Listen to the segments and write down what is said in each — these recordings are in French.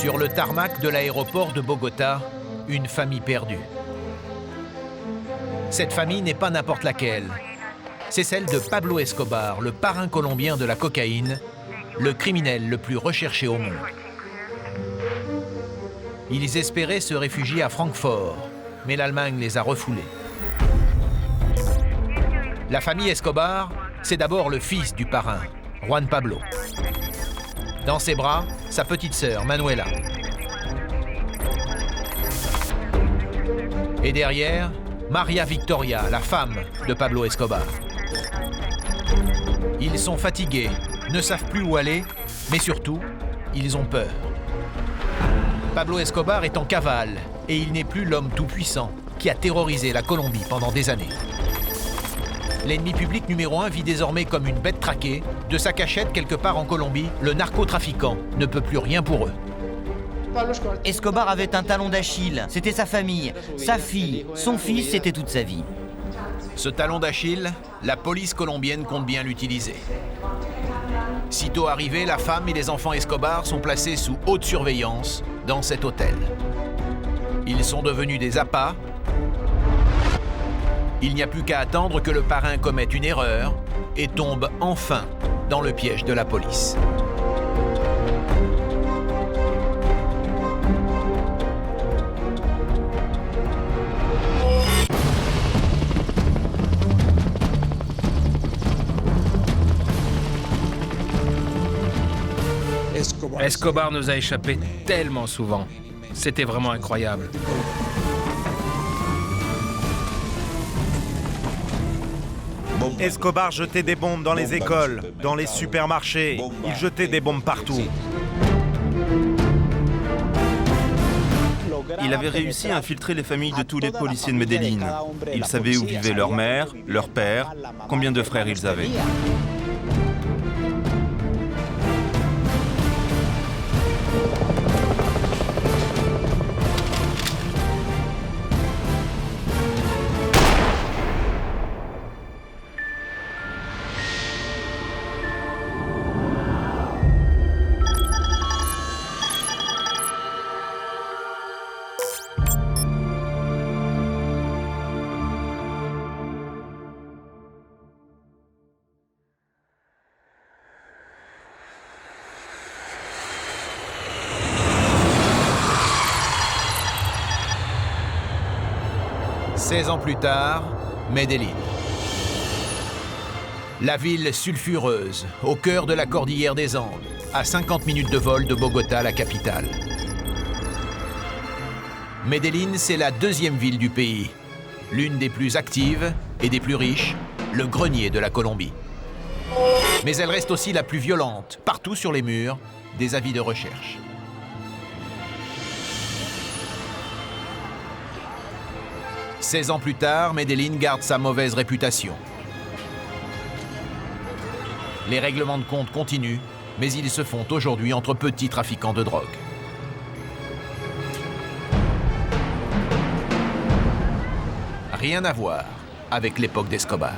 Sur le tarmac de l'aéroport de Bogota, une famille perdue. Cette famille n'est pas n'importe laquelle. C'est celle de Pablo Escobar, le parrain colombien de la cocaïne, le criminel le plus recherché au monde. Ils espéraient se réfugier à Francfort, mais l'Allemagne les a refoulés. La famille Escobar, c'est d'abord le fils du parrain, Juan Pablo. Dans ses bras, sa petite sœur, Manuela. Et derrière, Maria Victoria, la femme de Pablo Escobar. Ils sont fatigués, ne savent plus où aller, mais surtout, ils ont peur. Pablo Escobar est en cavale, et il n'est plus l'homme tout-puissant qui a terrorisé la Colombie pendant des années. L'ennemi public numéro 1 vit désormais comme une bête traquée. De sa cachette quelque part en Colombie, le narcotrafiquant ne peut plus rien pour eux. Escobar avait un talon d'Achille, c'était sa famille, sa fille, son fils, c'était toute sa vie. Ce talon d'Achille, la police colombienne compte bien l'utiliser. Sitôt arrivés, la femme et les enfants Escobar sont placés sous haute surveillance dans cet hôtel. Ils sont devenus des appâts. Il n'y a plus qu'à attendre que le parrain commette une erreur et tombe enfin dans le piège de la police. Escobar nous a échappé tellement souvent. C'était vraiment incroyable. Escobar jetait des bombes dans les écoles, dans les supermarchés. Il jetait des bombes partout. Il avait réussi à infiltrer les familles de tous les policiers de Medellín. Il savait où vivaient leur mère, leur père, combien de frères ils avaient. Seize ans plus tard, Medellín. La ville sulfureuse, au cœur de la cordillère des Andes, à 50 minutes de vol de Bogota, la capitale. Medellín, c'est la deuxième ville du pays, l'une des plus actives et des plus riches, le grenier de la Colombie. Mais elle reste aussi la plus violente, partout sur les murs, des avis de recherche. 16 ans plus tard, Medellín garde sa mauvaise réputation. Les règlements de compte continuent, mais ils se font aujourd'hui entre petits trafiquants de drogue. Rien à voir avec l'époque d'Escobar.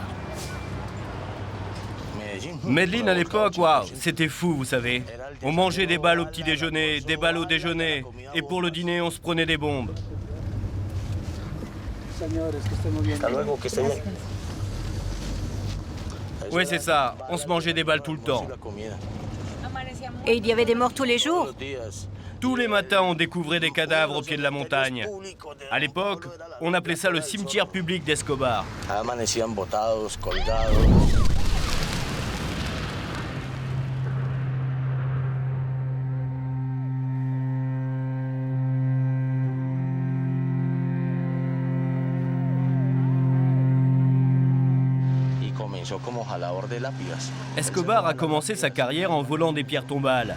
Medellín à l'époque, waouh, c'était fou, vous savez. On mangeait des balles au petit déjeuner, des balles au déjeuner, et pour le dîner, on se prenait des bombes. Oui, c'est ça. On se mangeait des balles tout le temps. Et il y avait des morts tous les jours? Tous les matins, on découvrait des cadavres au pied de la montagne. À l'époque, on appelait ça le cimetière public d'Escobar. Escobar a commencé sa carrière en volant des pierres tombales.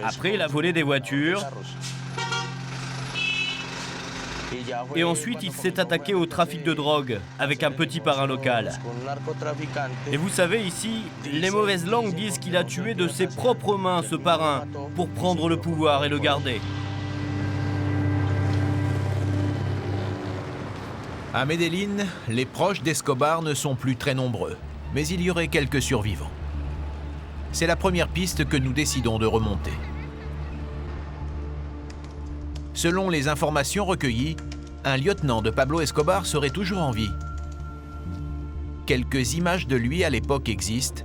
Après, il a volé des voitures. Et ensuite, il s'est attaqué au trafic de drogue avec un petit parrain local. Et vous savez, ici, les mauvaises langues disent qu'il a tué de ses propres mains ce parrain pour prendre le pouvoir et le garder. À Medellín, les proches d'Escobar ne sont plus très nombreux, mais il y aurait quelques survivants. C'est la première piste que nous décidons de remonter. Selon les informations recueillies, un lieutenant de Pablo Escobar serait toujours en vie. Quelques images de lui à l'époque existent.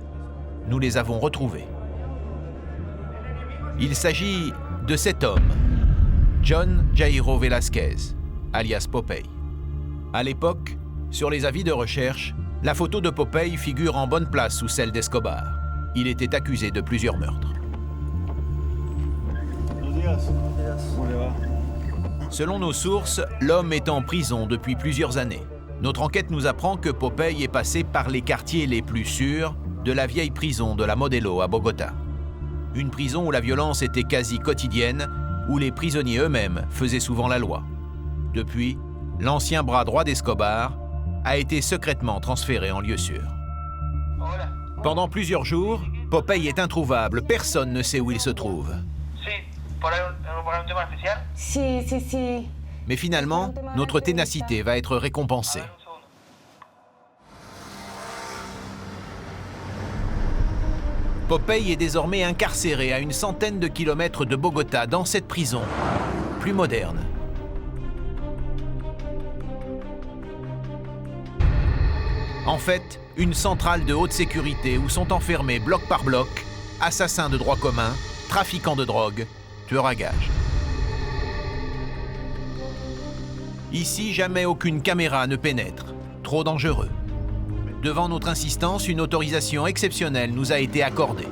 Nous les avons retrouvées. Il s'agit de cet homme, John Jairo Velasquez, alias Popeye. À l'époque, sur les avis de recherche, la photo de Popeye figure en bonne place sous celle d'Escobar. Il était accusé de plusieurs meurtres. Selon nos sources, l'homme est en prison depuis plusieurs années. Notre enquête nous apprend que Popeye est passé par les quartiers les plus sûrs de la vieille prison de la Modelo à Bogota. Une prison où la violence était quasi quotidienne, où les prisonniers eux-mêmes faisaient souvent la loi. Depuis, l'ancien bras droit d'Escobar a été secrètement transféré en lieu sûr. Pendant plusieurs jours, Popeye est introuvable, personne ne sait où il se trouve. Mais finalement, notre ténacité va être récompensée. Popeye est désormais incarcéré à une centaine de kilomètres de Bogota, dans cette prison, plus moderne. En fait, une centrale de haute sécurité où sont enfermés bloc par bloc assassins de droit commun, trafiquants de drogue, tueurs à gages. Ici, jamais aucune caméra ne pénètre. Trop dangereux. Devant notre insistance, une autorisation exceptionnelle nous a été accordée.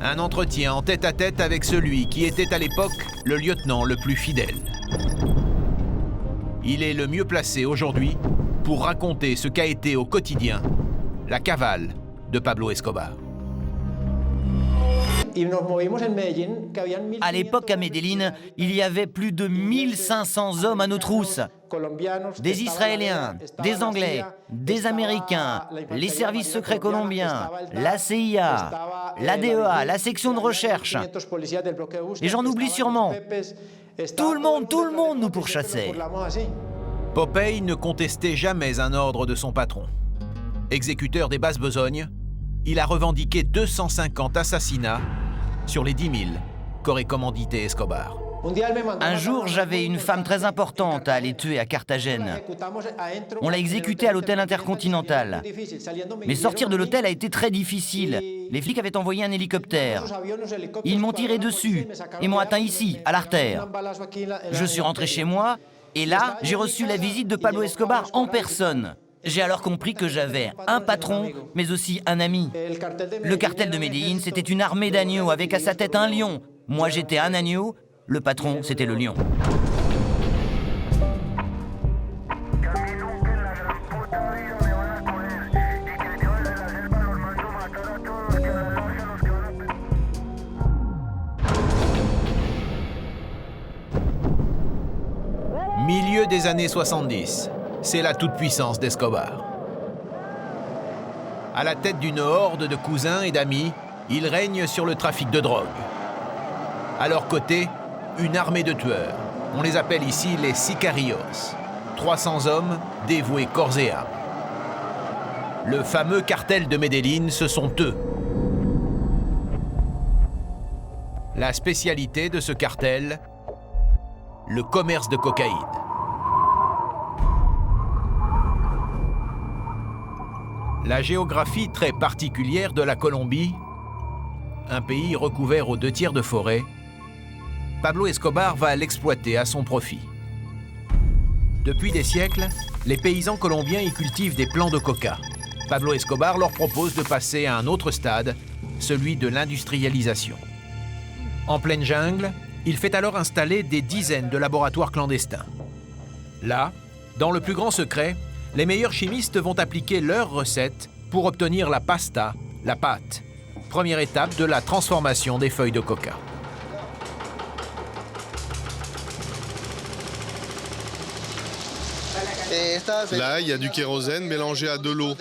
Un entretien en tête-à-tête avec celui qui était à l'époque le lieutenant le plus fidèle. Il est le mieux placé aujourd'hui pour raconter ce qu'a été au quotidien la cavale de Pablo Escobar. À l'époque, à Medellín, il y avait plus de 1500 hommes à nos trousses. Des Israéliens, des Anglais, des Américains, les services secrets colombiens, la CIA, la DEA, la section de recherche. Et j'en oublie sûrement. Tout le monde nous pourchassait. Popeye ne contestait jamais un ordre de son patron. Exécuteur des basses besognes, il a revendiqué 250 assassinats sur les 10 000 qu'aurait commandité Escobar. Un jour, j'avais une femme très importante à aller tuer à Carthagène. On l'a exécutée à l'hôtel Intercontinental. Mais sortir de l'hôtel a été très difficile. Les flics avaient envoyé un hélicoptère. Ils m'ont tiré dessus et m'ont atteint ici, à l'artère. Je suis rentré chez moi et là, j'ai reçu la visite de Pablo Escobar en personne. J'ai alors compris que j'avais un patron, mais aussi un ami. Le cartel de Medellín, c'était une armée d'agneaux avec à sa tête un lion. Moi, j'étais un agneau. Le patron, c'était le lion. Milieu des années 70, c'est la toute-puissance d'Escobar. À la tête d'une horde de cousins et d'amis, il règne sur le trafic de drogue. À leur côté, une armée de tueurs. On les appelle ici les sicarios. 300 hommes dévoués corps et âme. Le fameux cartel de Medellín, ce sont eux. La spécialité de ce cartel, le commerce de cocaïne. La géographie très particulière de la Colombie, un pays recouvert aux 2/3 de forêt, Pablo Escobar va l'exploiter à son profit. Depuis des siècles, les paysans colombiens y cultivent des plants de coca. Pablo Escobar leur propose de passer à un autre stade, celui de l'industrialisation. En pleine jungle, il fait alors installer des dizaines de laboratoires clandestins. Là, dans le plus grand secret, les meilleurs chimistes vont appliquer leurs recettes pour obtenir la pasta, la pâte, première étape de la transformation des feuilles de coca. Là, il y a du kérosène mélangé à de l'eau.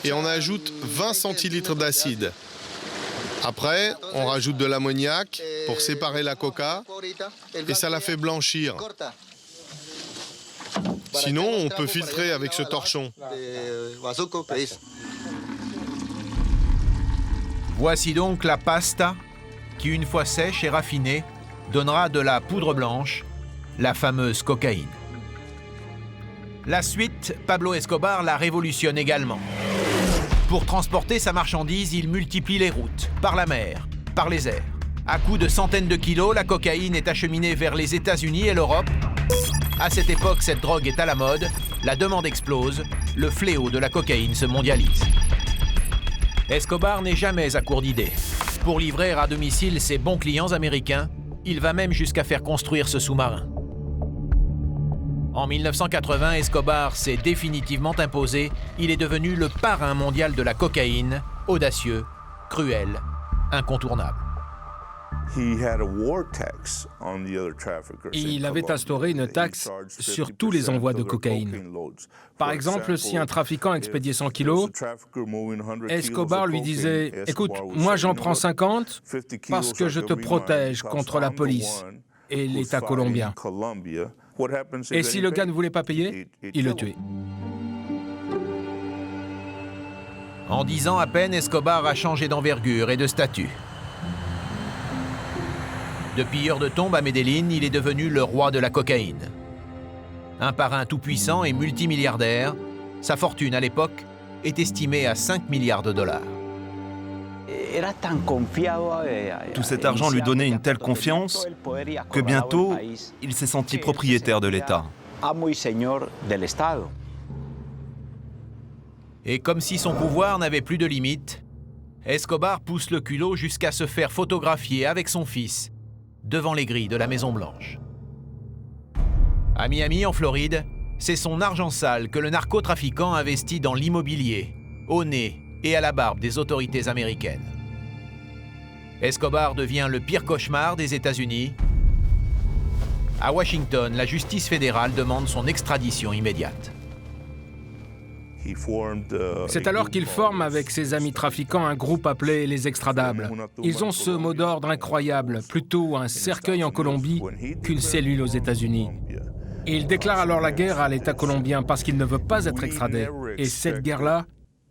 Et on ajoute 20 centilitres d'acide. Après, on rajoute de l'ammoniac pour séparer la coca et ça la fait blanchir. Sinon, on peut filtrer avec ce torchon. Voici donc la pasta qui, une fois sèche et raffinée, donnera de la poudre blanche, la fameuse cocaïne. La suite, Pablo Escobar la révolutionne également. Pour transporter sa marchandise, il multiplie les routes, par la mer, par les airs. À coups de centaines de kilos, la cocaïne est acheminée vers les États-Unis et l'Europe. À cette époque, cette drogue est à la mode, la demande explose, le fléau de la cocaïne se mondialise. Escobar n'est jamais à court d'idées. Pour livrer à domicile ses bons clients américains, il va même jusqu'à faire construire ce sous-marin. En 1980, Escobar s'est définitivement imposé. Il est devenu le parrain mondial de la cocaïne, audacieux, cruel, incontournable. Il avait instauré une taxe sur tous les envois de cocaïne. Par exemple, si un trafiquant expédiait 100 kilos, Escobar lui disait « Écoute, moi j'en prends 50 parce que je te protège contre la police et l'État colombien. » Et si le gars ne voulait pas payer, il le tuait. En 10 ans à peine, Escobar a changé d'envergure et de statut. De pilleur de tombes à Medellín, il est devenu le roi de la cocaïne. Un parrain tout-puissant et multimilliardaire, sa fortune à l'époque est estimée à 5 milliards de dollars. Tout cet argent lui donnait une telle confiance que bientôt, il s'est senti propriétaire de l'État. Et comme si son pouvoir n'avait plus de limites, Escobar pousse le culot jusqu'à se faire photographier avec son fils devant les grilles de la Maison-Blanche. À Miami, en Floride, c'est son argent sale que le narcotrafiquant investit dans l'immobilier, au nez et à la barbe des autorités américaines. Escobar devient le pire cauchemar des États-Unis. À Washington, la justice fédérale demande son extradition immédiate. C'est alors qu'il forme avec ses amis trafiquants un groupe appelé les Extradables. Ils ont ce mot d'ordre incroyable, plutôt un cercueil en Colombie qu'une cellule aux États-Unis. Il déclare alors la guerre à l'État colombien parce qu'il ne veut pas être extradé. Et cette guerre-là,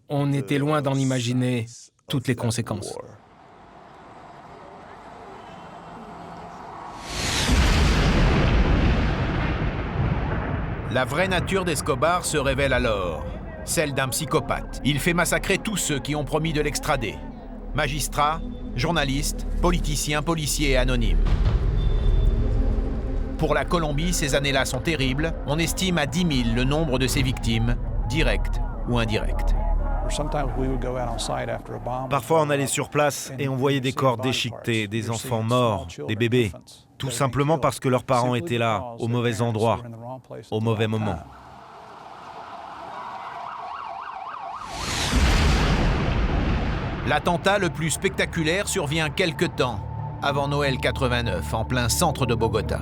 on était loin d'en imaginer toutes les conséquences. La vraie nature d'Escobar se révèle alors, celle d'un psychopathe. Il fait massacrer tous ceux qui ont promis de l'extrader. Magistrats, journalistes, politiciens, policiers et anonymes. Pour la Colombie, ces années-là sont terribles. On estime à 10 000 le nombre de ses victimes, directes ou indirectes. Parfois, on allait sur place et on voyait des corps déchiquetés, des enfants morts, des bébés, tout simplement parce que leurs parents étaient là, au mauvais endroit, au mauvais moment. L'attentat le plus spectaculaire survient quelque temps avant Noël 89, en plein centre de Bogota.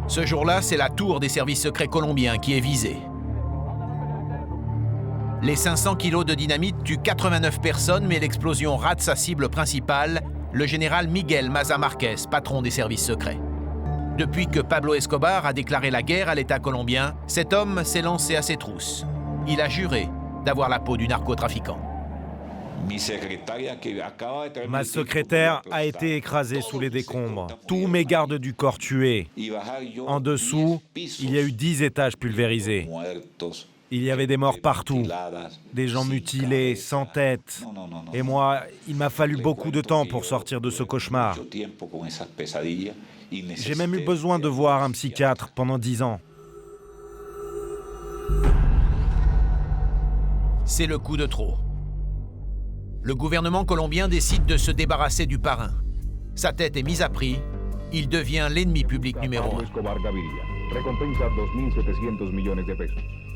Ce jour-là, c'est la tour des services secrets colombiens qui est visée. Les 500 kilos de dynamite tuent 89 personnes, mais l'explosion rate sa cible principale, le général Miguel Maza Marquez, patron des services secrets. Depuis que Pablo Escobar a déclaré la guerre à l'État colombien, cet homme s'est lancé à ses trousses. Il a juré d'avoir la peau du narcotrafiquant. Ma secrétaire a été écrasée sous les décombres. Tous mes gardes du corps tués. En dessous, il y a eu 10 étages pulvérisés. Il y avait des morts partout, des gens mutilés, sans tête. Et moi, il m'a fallu beaucoup de temps pour sortir de ce cauchemar. J'ai même eu besoin de voir un psychiatre pendant 10 ans. C'est le coup de trop. Le gouvernement colombien décide de se débarrasser du parrain. Sa tête est mise à prix. Il devient l'ennemi public numéro 1.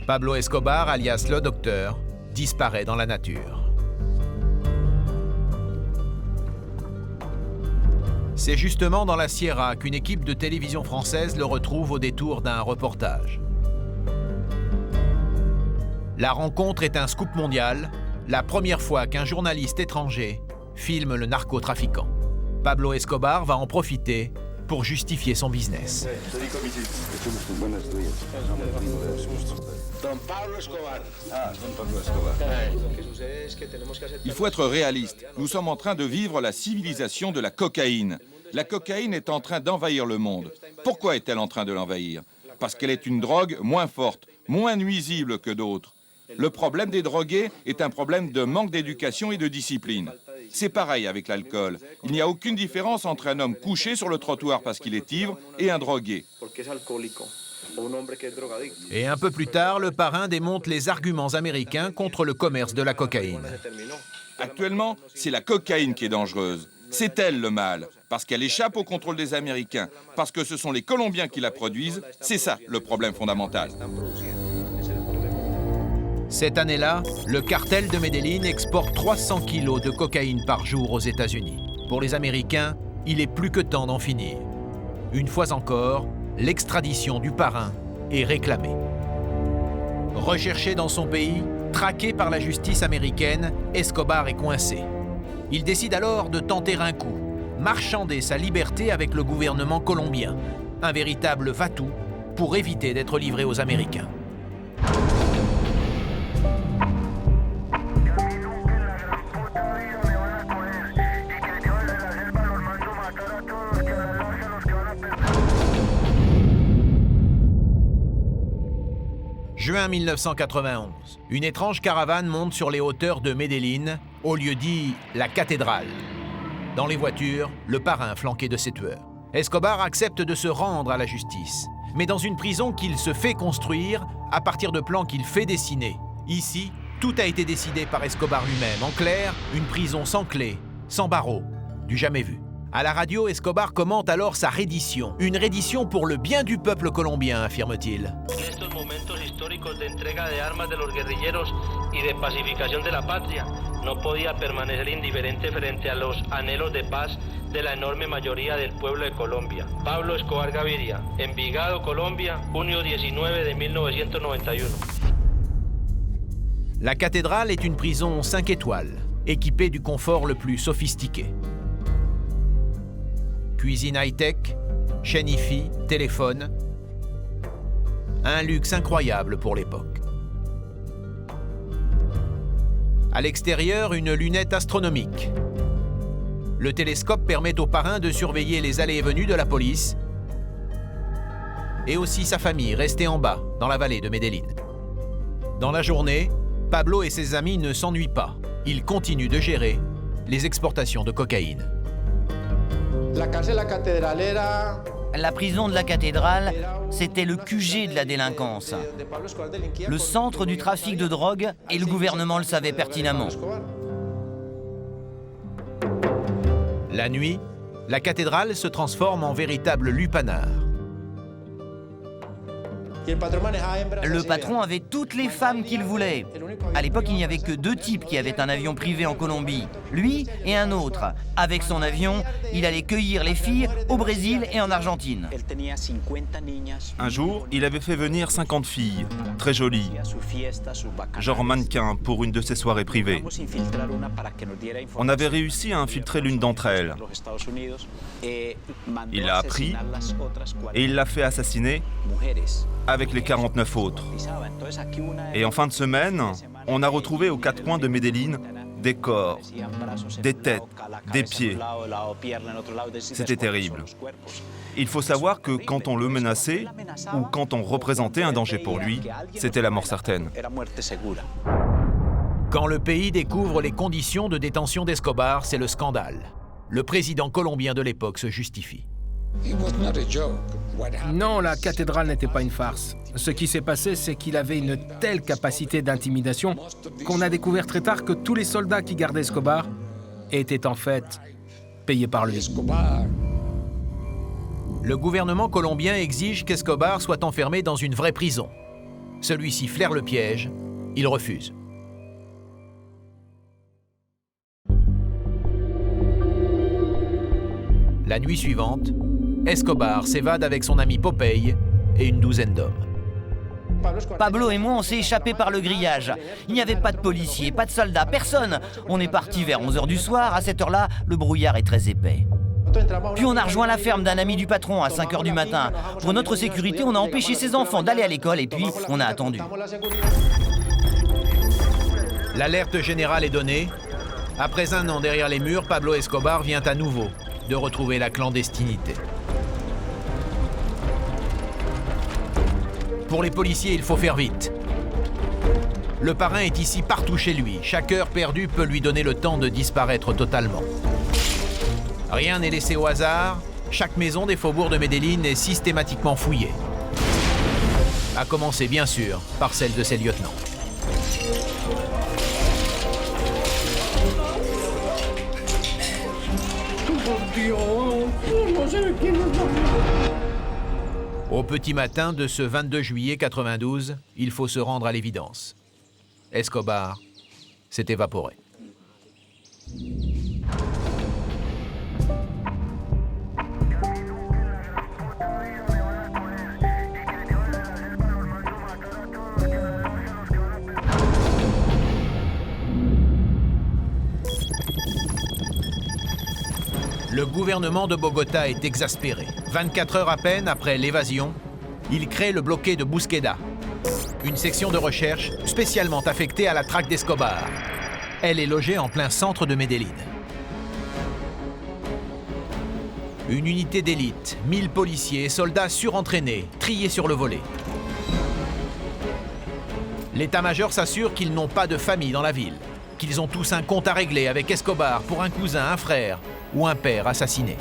Pablo Escobar, alias le Docteur, disparaît dans la nature. C'est justement dans la Sierra qu'une équipe de télévision française le retrouve au détour d'un reportage. La rencontre est un scoop mondial, la première fois qu'un journaliste étranger filme le narcotrafiquant. Pablo Escobar va en profiter pour justifier son business. Il faut être réaliste. Nous sommes en train de vivre la civilisation de la cocaïne. La cocaïne est en train d'envahir le monde. Pourquoi est-elle en train de l'envahir? Parce qu'elle est une drogue moins forte, moins nuisible que d'autres. Le problème des drogués est un problème de manque d'éducation et de discipline. C'est pareil avec l'alcool. Il n'y a aucune différence entre un homme couché sur le trottoir parce qu'il est ivre et un drogué. Et un peu plus tard, le parrain démonte les arguments américains contre le commerce de la cocaïne. Actuellement, c'est la cocaïne qui est dangereuse. C'est elle le mal, parce qu'elle échappe au contrôle des Américains, parce que ce sont les Colombiens qui la produisent. C'est ça le problème fondamental. Cette année-là, le cartel de Medellín exporte 300 kilos de cocaïne par jour aux États-Unis. Pour les Américains, il est plus que temps d'en finir. Une fois encore, l'extradition du parrain est réclamée. Recherché dans son pays, traqué par la justice américaine, Escobar est coincé. Il décide alors de tenter un coup, marchander sa liberté avec le gouvernement colombien. Un véritable va-tout pour éviter d'être livré aux Américains. Juin 1991, une étrange caravane monte sur les hauteurs de Medellín, au lieu dit la cathédrale. Dans les voitures, le parrain flanqué de ses tueurs. Escobar accepte de se rendre à la justice, mais dans une prison qu'il se fait construire à partir de plans qu'il fait dessiner. Ici, tout a été décidé par Escobar lui-même. En clair, une prison sans clé, sans barreaux, du jamais vu. À la radio, Escobar commente alors sa reddition. Une reddition pour le bien du peuple colombien, affirme-t-il. De entrega de armas de los guerrilleros y de pacificación de la patria, no podía permanecer indiferente frente a los anhelos de paz de la enorme mayoría del pueblo de Colombia. Pablo Escobar Gaviria, Envigado, Colombia, junio 19 de 1991. La cathédrale est une prison 5 étoiles, équipée du confort le plus sophistiqué. Cuisine high-tech, chaîne hi-fi, téléphone. Un luxe incroyable pour l'époque. À l'extérieur, une lunette astronomique. Le télescope permet au parrain de surveiller les allées et venues de la police et aussi sa famille restée en bas, dans la vallée de Medellín. Dans la journée, Pablo et ses amis ne s'ennuient pas. Ils continuent de gérer les exportations de cocaïne. La prison de la cathédrale, c'était le QG de la délinquance. Le centre du trafic de drogue, et le gouvernement le savait pertinemment. La nuit, la cathédrale se transforme en véritable lupanar. Le patron avait toutes les femmes qu'il voulait. À l'époque, il n'y avait que 2 types qui avaient un avion privé en Colombie. Lui et un autre. Avec son avion, il allait cueillir les filles au Brésil et en Argentine. Un jour, il avait fait venir 50 filles, très jolies, genre mannequins pour une de ses soirées privées. On avait réussi à infiltrer l'une d'entre elles. Il l'a appris et il l'a fait assassiner avec les 49 autres. Et en fin de semaine, on a retrouvé aux 4 coins de Medellín des corps, des têtes, des pieds. C'était terrible. Il faut savoir que quand on le menaçait ou quand on représentait un danger pour lui, c'était la mort certaine. Quand le pays découvre les conditions de détention d'Escobar, c'est le scandale. Le président colombien de l'époque se justifie. Non, la cathédrale n'était pas une farce. Ce qui s'est passé, c'est qu'il avait une telle capacité d'intimidation qu'on a découvert très tard que tous les soldats qui gardaient Escobar étaient en fait payés par lui. Le gouvernement colombien exige qu'Escobar soit enfermé dans une vraie prison. Celui-ci flaire le piège, il refuse. La nuit suivante, Escobar s'évade avec son ami Popeye et une douzaine d'hommes. Pablo et moi, on s'est échappés par le grillage. Il n'y avait pas de policiers, pas de soldats, personne. On est parti vers 11h du soir. À cette heure-là, le brouillard est très épais. Puis on a rejoint la ferme d'un ami du patron à 5 h du matin. Pour notre sécurité, on a empêché ses enfants d'aller à l'école et puis on a attendu. L'alerte générale est donnée. Après un an derrière les murs, Pablo Escobar vient à nouveau de retrouver la clandestinité. Pour les policiers, il faut faire vite. Le parrain est ici partout chez lui. Chaque heure perdue peut lui donner le temps de disparaître totalement. Rien n'est laissé au hasard. Chaque maison des faubourgs de Medellín est systématiquement fouillée. À commencer, bien sûr, par celle de ses lieutenants. Au petit matin de ce 22 juillet 92, il faut se rendre à l'évidence. Escobar s'est évaporé. Le gouvernement de Bogota est exaspéré. 24 heures à peine après l'évasion, il crée le bloqué de Busqueda, une section de recherche spécialement affectée à la traque d'Escobar. Elle est logée en plein centre de Medellín. Une unité d'élite, 1000 policiers et soldats surentraînés, triés sur le volet. L'état-major s'assure qu'ils n'ont pas de famille dans la ville, qu'ils ont tous un compte à régler avec Escobar pour un cousin, un frère ou un père assassiné.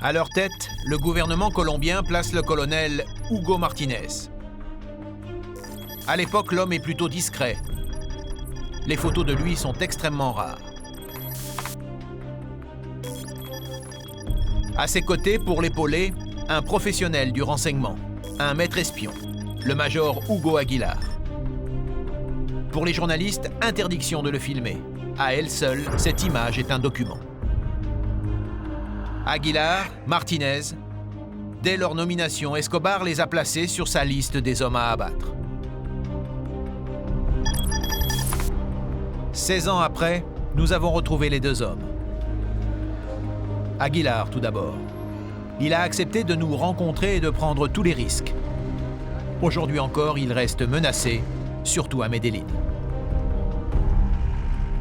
À leur tête, le gouvernement colombien place le colonel Hugo Martinez. À l'époque, l'homme est plutôt discret. Les photos de lui sont extrêmement rares. À ses côtés, pour l'épauler, un professionnel du renseignement, un maître espion, le major Hugo Aguilar. Pour les journalistes, interdiction de le filmer. À elle seule, cette image est un document. Aguilar, Martinez, dès leur nomination, Escobar les a placés sur sa liste des hommes à abattre. 16 ans après, nous avons retrouvé les deux hommes. Aguilar, tout d'abord. Il a accepté de nous rencontrer et de prendre tous les risques. Aujourd'hui encore, il reste menacé, surtout à Medellín.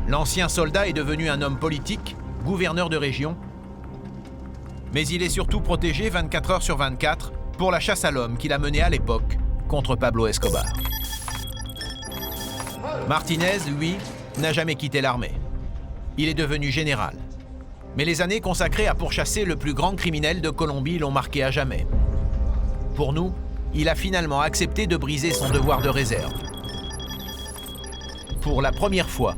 L'ancien soldat est devenu un homme politique, gouverneur de région, mais il est surtout protégé 24 heures sur 24 pour la chasse à l'homme qu'il a menée à l'époque contre Pablo Escobar. Martinez, lui, n'a jamais quitté l'armée. Il est devenu général. Mais les années consacrées à pourchasser le plus grand criminel de Colombie l'ont marqué à jamais. Pour nous, il a finalement accepté de briser son devoir de réserve. Pour la première fois,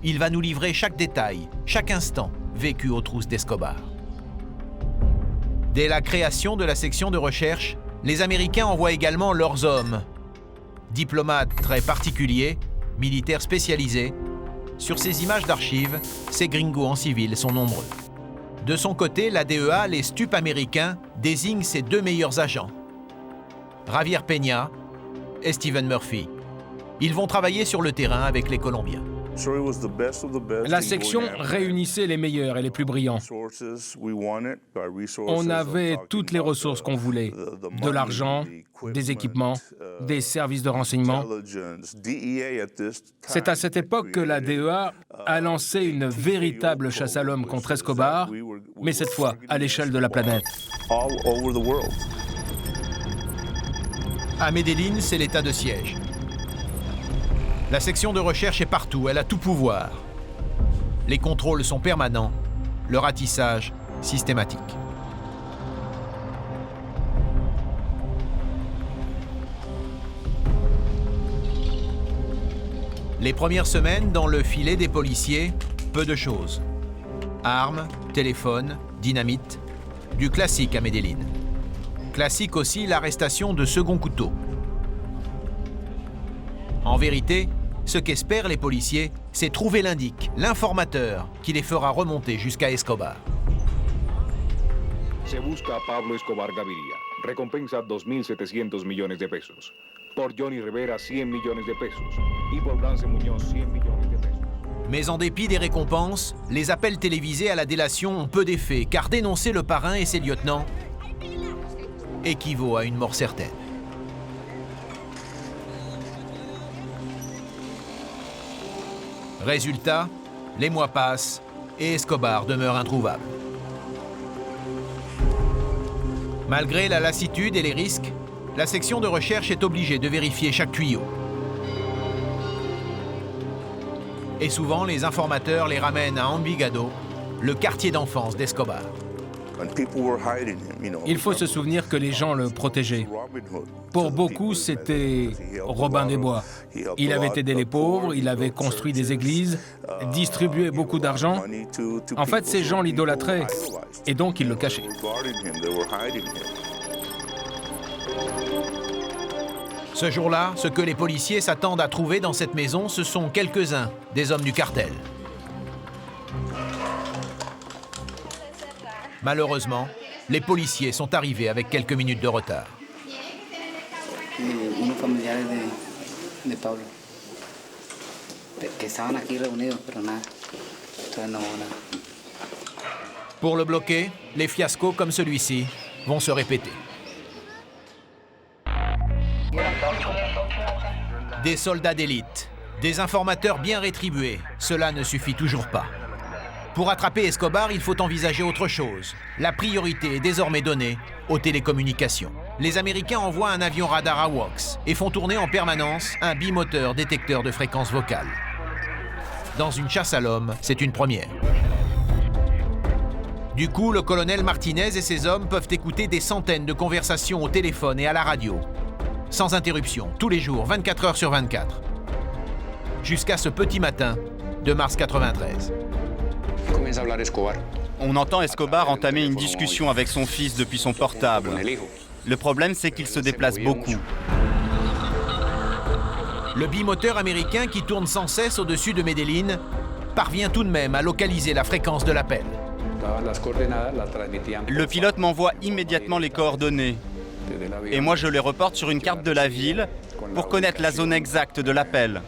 il va nous livrer chaque détail, chaque instant vécu aux trousses d'Escobar. Dès la création de la section de recherche, les Américains envoient également leurs hommes. Diplomates très particuliers, militaires spécialisés. Sur ces images d'archives, ces gringos en civil sont nombreux. De son côté, la DEA, les stupes américains, désigne ses deux meilleurs agents, Javier Peña et Steven Murphy. Ils vont travailler sur le terrain avec les Colombiens. La section réunissait les meilleurs et les plus brillants. On avait toutes les ressources qu'on voulait, de l'argent, des équipements, des services de renseignement. C'est à cette époque que la DEA a lancé une véritable chasse à l'homme contre Escobar, mais cette fois à l'échelle de la planète. À Medellín, c'est l'état de siège. La section de recherche est partout, elle a tout pouvoir. Les contrôles sont permanents, le ratissage systématique. Les premières semaines, dans le filet des policiers, peu de choses. Armes, téléphones, dynamite, du classique à Medellín. Classique aussi l'arrestation de second couteau. En vérité, ce qu'espèrent les policiers, c'est trouver l'indic, l'informateur, qui les fera remonter jusqu'à Escobar. Se busca a Pablo Escobar Gaviria. Recompensa 2.700 millones de pesos. Mais en dépit des récompenses, les appels télévisés à la délation ont peu d'effet, car dénoncer le parrain et ses lieutenants équivaut à une mort certaine. Résultat, les mois passent et Escobar demeure introuvable. Malgré la lassitude et les risques, la section de recherche est obligée de vérifier chaque tuyau. Et souvent, les informateurs les ramènent à Envigado, le quartier d'enfance d'Escobar. Il faut se souvenir que les gens le protégeaient. Pour beaucoup, c'était Robin des Bois. Il avait aidé les pauvres, il avait construit des églises, distribué beaucoup d'argent. En fait, ces gens l'idolâtraient, et donc ils le cachaient. Ce jour-là, ce que les policiers s'attendent à trouver dans cette maison, ce sont quelques-uns des hommes du cartel. Malheureusement, les policiers sont arrivés avec quelques minutes de retard. De Pablo, que estaban aquí reunidos, pero nada. Entonces no hubo nada. Pour le bloquer, les fiascos comme celui-ci vont se répéter. Des soldats d'élite, des informateurs bien rétribués, cela ne suffit toujours pas. Pour attraper Escobar, il faut envisager autre chose. La priorité est désormais donnée aux télécommunications. Les Américains envoient un avion radar AWACS et font tourner en permanence un bimoteur détecteur de fréquences vocales. Dans une chasse à l'homme, c'est une première. Du coup, le colonel Martinez et ses hommes peuvent écouter des centaines de conversations au téléphone et à la radio, sans interruption, tous les jours, 24 heures sur 24. Jusqu'à ce petit matin de mars 93. On entend Escobar entamer une discussion avec son fils depuis son portable. Le problème, c'est qu'il se déplace beaucoup. Le bimoteur américain qui tourne sans cesse au-dessus de Medellín parvient tout de même à localiser la fréquence de l'appel. Le pilote m'envoie immédiatement les coordonnées. Et moi, je les reporte sur une carte de la ville pour connaître la zone exacte de l'appel.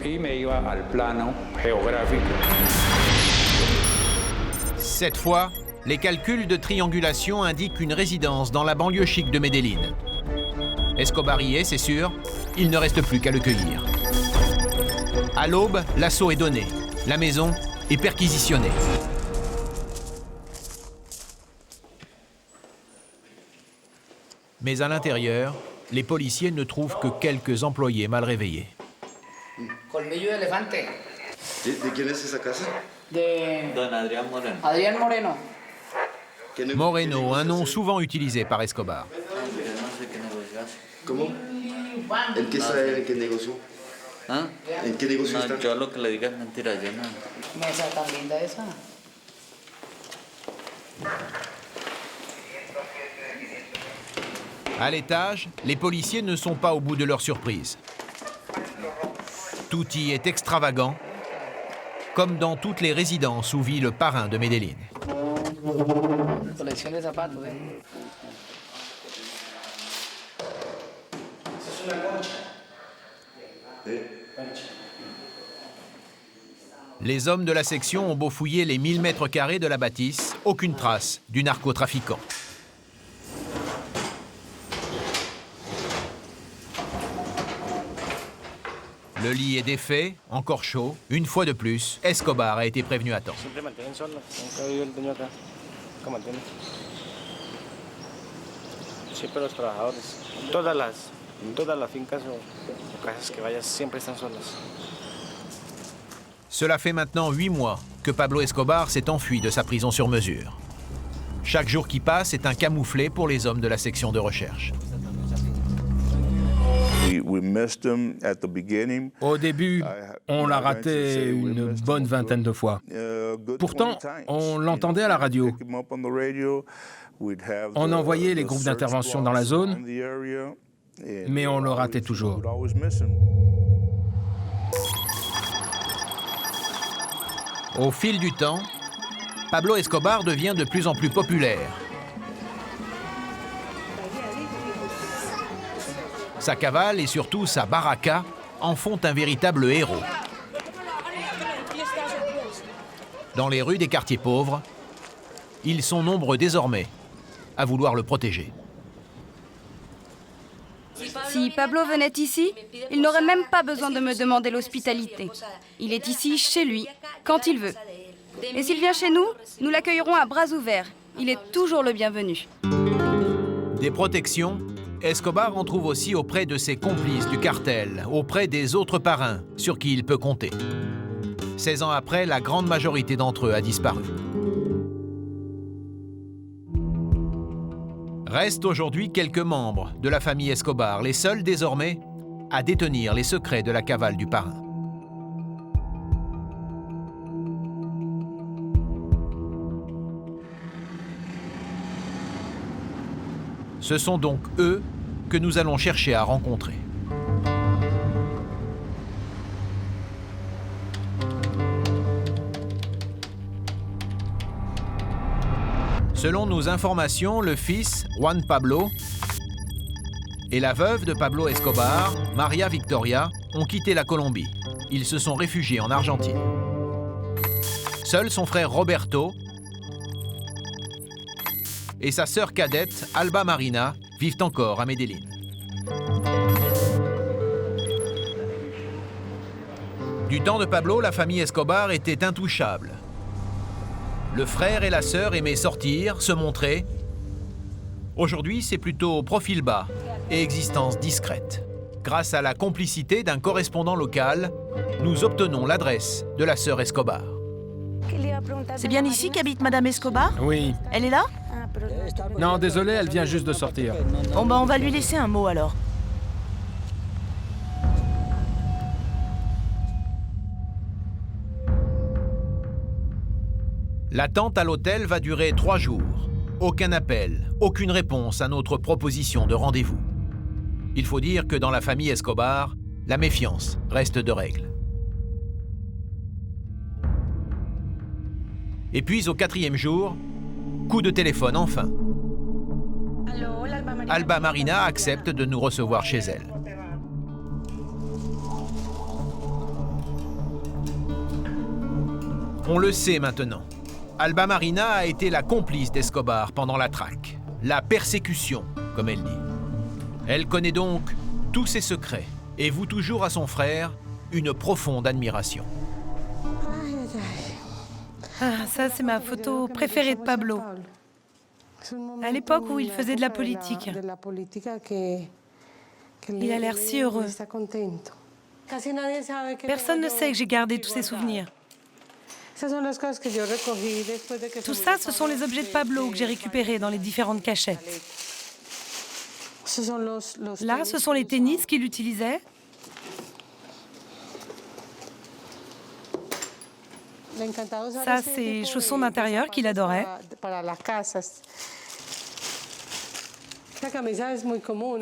Cette fois, les calculs de triangulation indiquent une résidence dans la banlieue chic de Medellín. Escobar y est, c'est sûr, il ne reste plus qu'à le cueillir. À l'aube, l'assaut est donné. La maison est perquisitionnée. Mais à l'intérieur, les policiers ne trouvent que quelques employés mal réveillés. Colmillo de elefante. ¿De quién es esa casa? De Don Adrián Moreno. Adrián Moreno. Moreno, un nom souvent utilisé par Escobar. ¿Cómo? ¿En qué está en qué negocio? ¿Ah? ¿En qué negocio está? No, yo lo que le diga es mentira, yo no. Mesa tan linda esa. À l'étage, les policiers ne sont pas au bout de leur surprise. Tout y est extravagant, comme dans toutes les résidences où vit le parrain de Medellín. Colección de zapatos, Les hommes de la section ont beau fouiller les 1000 mètres carrés de la bâtisse, aucune trace du narcotrafiquant. Le lit est défait, encore chaud. Une fois de plus, Escobar a été prévenu à temps. Cela fait maintenant 8 mois que Pablo Escobar s'est enfui de sa prison sur mesure. Chaque jour qui passe est un camouflet pour les hommes de la section de recherche. Au début, on l'a raté une bonne vingtaine de fois. Pourtant, on l'entendait à la radio. On envoyait les groupes d'intervention dans la zone, mais on le ratait toujours. Au fil du temps, Pablo Escobar devient de plus en plus populaire. Sa cavale et surtout sa baraka en font un véritable héros. Dans les rues des quartiers pauvres, ils sont nombreux désormais à vouloir le protéger. Si Pablo venait ici, il n'aurait même pas besoin de me demander l'hospitalité. Il est ici, chez lui, quand il veut. Et s'il vient chez nous, nous l'accueillerons à bras ouverts. Il est toujours le bienvenu. Des protections, Escobar en trouve aussi auprès de ses complices du cartel, auprès des autres parrains sur qui il peut compter. 16 ans après, la grande majorité d'entre eux a disparu. Restent aujourd'hui quelques membres de la famille Escobar, les seuls désormais à détenir les secrets de la cavale du parrain. Ce sont donc eux que nous allons chercher à rencontrer. Selon nos informations, le fils, Juan Pablo, et la veuve de Pablo Escobar, Maria Victoria, ont quitté la Colombie. Ils se sont réfugiés en Argentine. Seul son frère Roberto et sa sœur cadette, Alba Marina, vivent encore à Medellín. Du temps de Pablo, la famille Escobar était intouchable. Le frère et la sœur aimaient sortir, se montrer. Aujourd'hui, c'est plutôt profil bas et existence discrète. Grâce à la complicité d'un correspondant local, nous obtenons l'adresse de la sœur Escobar. C'est bien ici qu'habite Madame Escobar? Oui. Elle est là? Non, désolé, elle vient juste de sortir. Bon, bah on va lui laisser un mot alors. L'attente à l'hôtel va durer 3 jours. Aucun appel, aucune réponse à notre proposition de rendez-vous. Il faut dire que dans la famille Escobar, la méfiance reste de règle. Et puis au 4e jour, coup de téléphone enfin. Alba Marina accepte de nous recevoir chez elle. On le sait maintenant. Alba Marina a été la complice d'Escobar pendant la traque, la persécution, comme elle dit. Elle connaît donc tous ses secrets et voue toujours à son frère une profonde admiration. Ah, ça, c'est ma photo préférée de Pablo. À l'époque où il faisait de la politique. Il a l'air si heureux. Personne ne sait que j'ai gardé tous ces souvenirs. Tout ça, ce sont les objets de Pablo que j'ai récupérés dans les différentes cachettes. Là, ce sont les tennis qu'il utilisait. Ça, c'est chaussons d'intérieur qu'il adorait.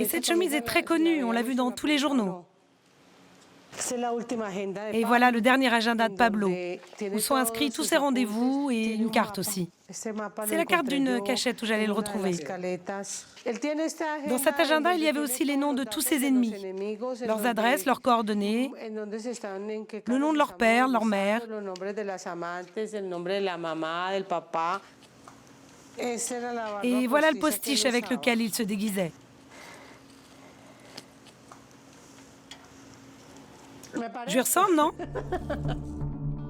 Et cette chemise est très connue, on l'a vue dans tous les journaux. Et voilà le dernier agenda de Pablo, où sont inscrits tous ses rendez-vous et une carte aussi. C'est la carte d'une cachette où j'allais le retrouver. Dans cet agenda, il y avait aussi les noms de tous ses ennemis, leurs adresses, leurs coordonnées, le nom de leur père, leur mère. Et voilà le postiche avec lequel il se déguisait. Je lui ressemble, non?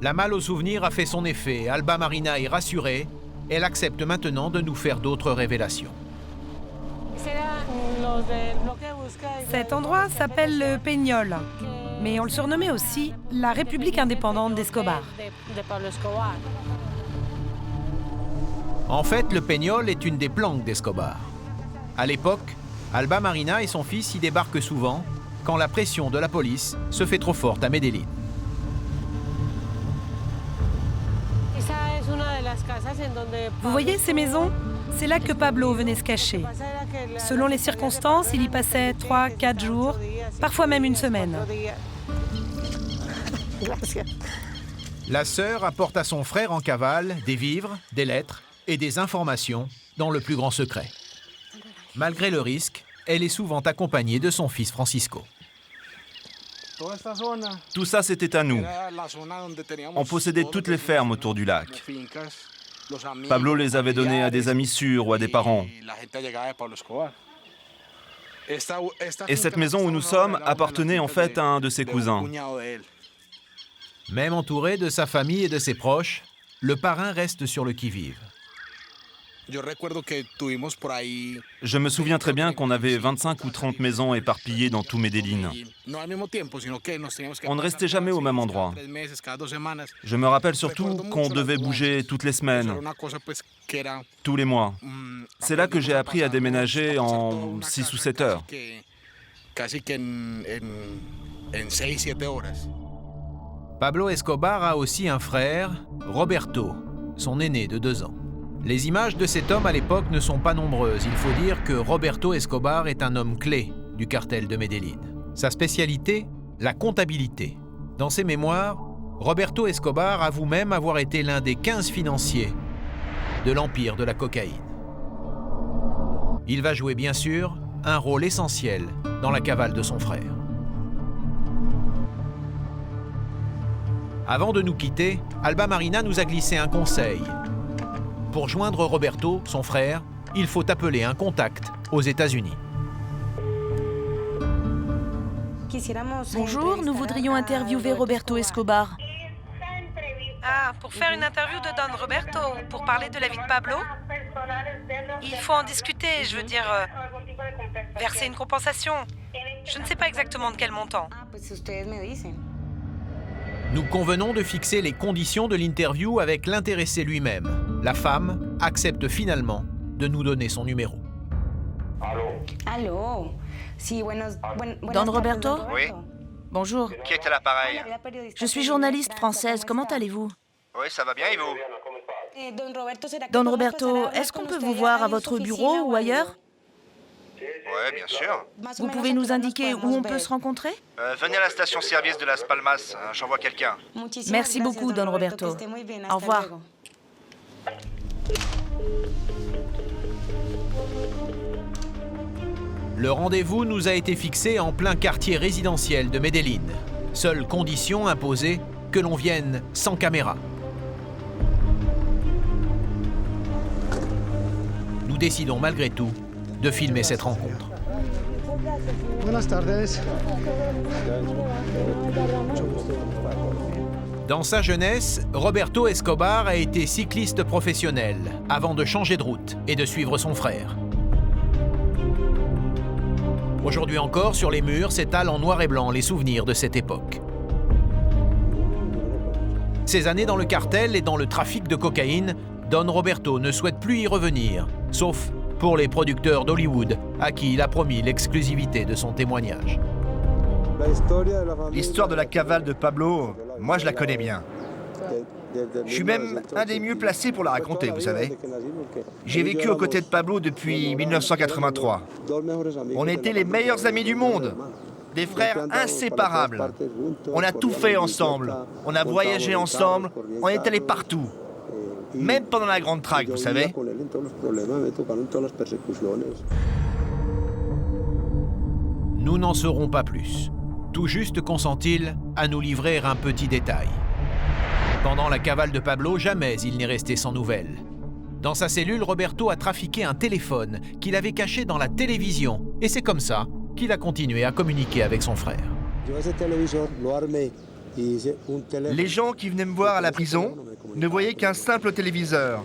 La malle au souvenir a fait son effet. Alba Marina est rassurée. Elle accepte maintenant de nous faire d'autres révélations. Cet endroit s'appelle le Peñol, mais on le surnommait aussi la République indépendante d'Escobar. En fait, le Peñol est une des planques d'Escobar. À l'époque, Alba Marina et son fils y débarquent souvent quand la pression de la police se fait trop forte à Medellín. Vous voyez ces maisons? C'est là que Pablo venait se cacher. Selon les circonstances, il y passait 3, 4 jours, parfois même une semaine. La sœur apporte à son frère en cavale des vivres, des lettres et des informations dans le plus grand secret. Malgré le risque, elle est souvent accompagnée de son fils Francisco. Tout ça, c'était à nous. On possédait toutes les fermes autour du lac. Pablo les avait données à des amis sûrs ou à des parents. Et cette maison où nous sommes appartenait en fait à un de ses cousins. Même entouré de sa famille et de ses proches, le parrain reste sur le qui-vive. Je me souviens très bien qu'on avait 25 ou 30 maisons éparpillées dans tout Medellín. On ne restait jamais au même endroit. Je me rappelle surtout qu'on devait bouger toutes les semaines, tous les mois. C'est là que j'ai appris à déménager en 6 ou 7 heures. Pablo Escobar a aussi un frère, Roberto, son aîné de 2 ans. Les images de cet homme à l'époque ne sont pas nombreuses. Il faut dire que Roberto Escobar est un homme clé du cartel de Medellín. Sa spécialité, la comptabilité. Dans ses mémoires, Roberto Escobar avoue même avoir été l'un des 15 financiers de l'empire de la cocaïne. Il va jouer bien sûr un rôle essentiel dans la cavale de son frère. Avant de nous quitter, Alba Marina nous a glissé un conseil. Pour joindre Roberto, son frère, il faut appeler un contact aux États-Unis. Bonjour, nous voudrions interviewer Roberto Escobar. Ah, pour faire une interview de Don Roberto, pour parler de la vie de Pablo? Il faut en discuter, je veux dire, verser une compensation. Je ne sais pas exactement de quel montant. Nous convenons de fixer les conditions de l'interview avec l'intéressé lui-même. La femme accepte finalement de nous donner son numéro. Don Roberto? Oui. Bonjour. Qui est à l'appareil? Je suis journaliste française. Comment allez-vous? Oui, ça va bien et vous? Don Roberto, est-ce qu'on peut vous voir à votre bureau ou ailleurs? Oui, bien sûr. Vous pouvez nous indiquer où on peut se rencontrer? Venez à la station-service de Las Palmas, j'envoie quelqu'un. Merci beaucoup, Don Roberto. Au revoir. Le rendez-vous nous a été fixé en plein quartier résidentiel de Medellín. Seule condition imposée, que l'on vienne sans caméra. Nous décidons malgré tout de filmer cette rencontre. Dans sa jeunesse, Roberto Escobar a été cycliste professionnel avant de changer de route et de suivre son frère. Aujourd'hui encore, sur les murs, s'étalent en noir et blanc les souvenirs de cette époque. Ces années dans le cartel et dans le trafic de cocaïne, Don Roberto ne souhaite plus y revenir, sauf pour les producteurs d'Hollywood, à qui il a promis l'exclusivité de son témoignage. L'histoire de la cavale de Pablo, moi je la connais bien. Je suis même un des mieux placés pour la raconter, vous savez. J'ai vécu aux côtés de Pablo depuis 1983. On était les meilleurs amis du monde, des frères inséparables. On a tout fait ensemble, on a voyagé ensemble, on est allés partout. Même pendant la grande traque, vous savez. Nous n'en saurons pas plus. Tout juste consent-il à nous livrer un petit détail. Pendant la cavale de Pablo, jamais il n'est resté sans nouvelles. Dans sa cellule, Roberto a trafiqué un téléphone qu'il avait caché dans la télévision. Et c'est comme ça qu'il a continué à communiquer avec son frère. Les gens qui venaient me voir à la prison ne voyaient qu'un simple téléviseur.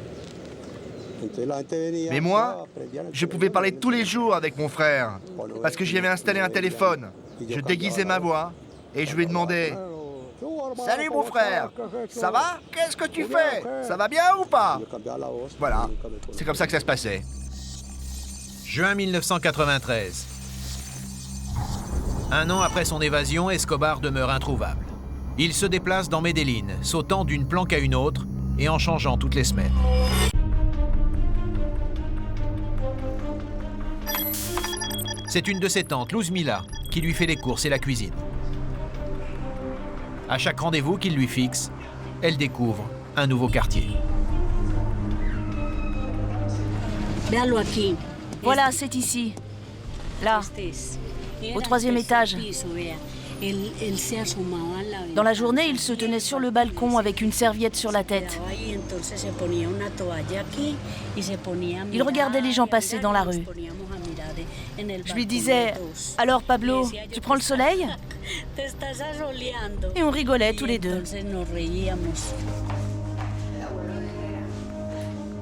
Mais moi, je pouvais parler tous les jours avec mon frère, parce que j'y avais installé un téléphone. Je déguisais ma voix et je lui demandais « Salut mon frère, ça va? Qu'est-ce que tu fais? Ça va bien ou pas ?» Voilà, c'est comme ça que ça se passait. Juin 1993. Un an après son évasion, Escobar demeure introuvable. Il se déplace dans Medellín, sautant d'une planque à une autre et en changeant toutes les semaines. C'est une de ses tantes, Luzmila, qui lui fait les courses et la cuisine. À chaque rendez-vous qu'il lui fixe, elle découvre un nouveau quartier. Voilà, c'est ici. Là, au 3e étage. Dans la journée, il se tenait sur le balcon avec une serviette sur la tête. Il regardait les gens passer dans la rue. Je lui disais « Alors Pablo, tu prends le soleil ?» Et on rigolait tous les deux.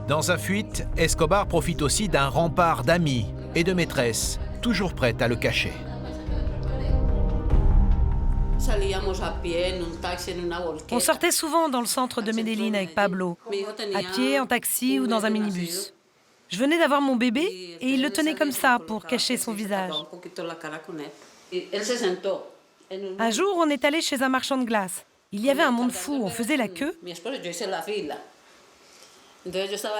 Dans sa fuite, Escobar profite aussi d'un rempart d'amis et de maîtresses, toujours prêtes à le cacher. On sortait souvent dans le centre de Medellín avec Pablo, à pied, en taxi ou dans un minibus. Je venais d'avoir mon bébé et il le tenait comme ça pour cacher son visage. Un jour, on est allé chez un marchand de glace. Il y avait un monde fou, on faisait la queue.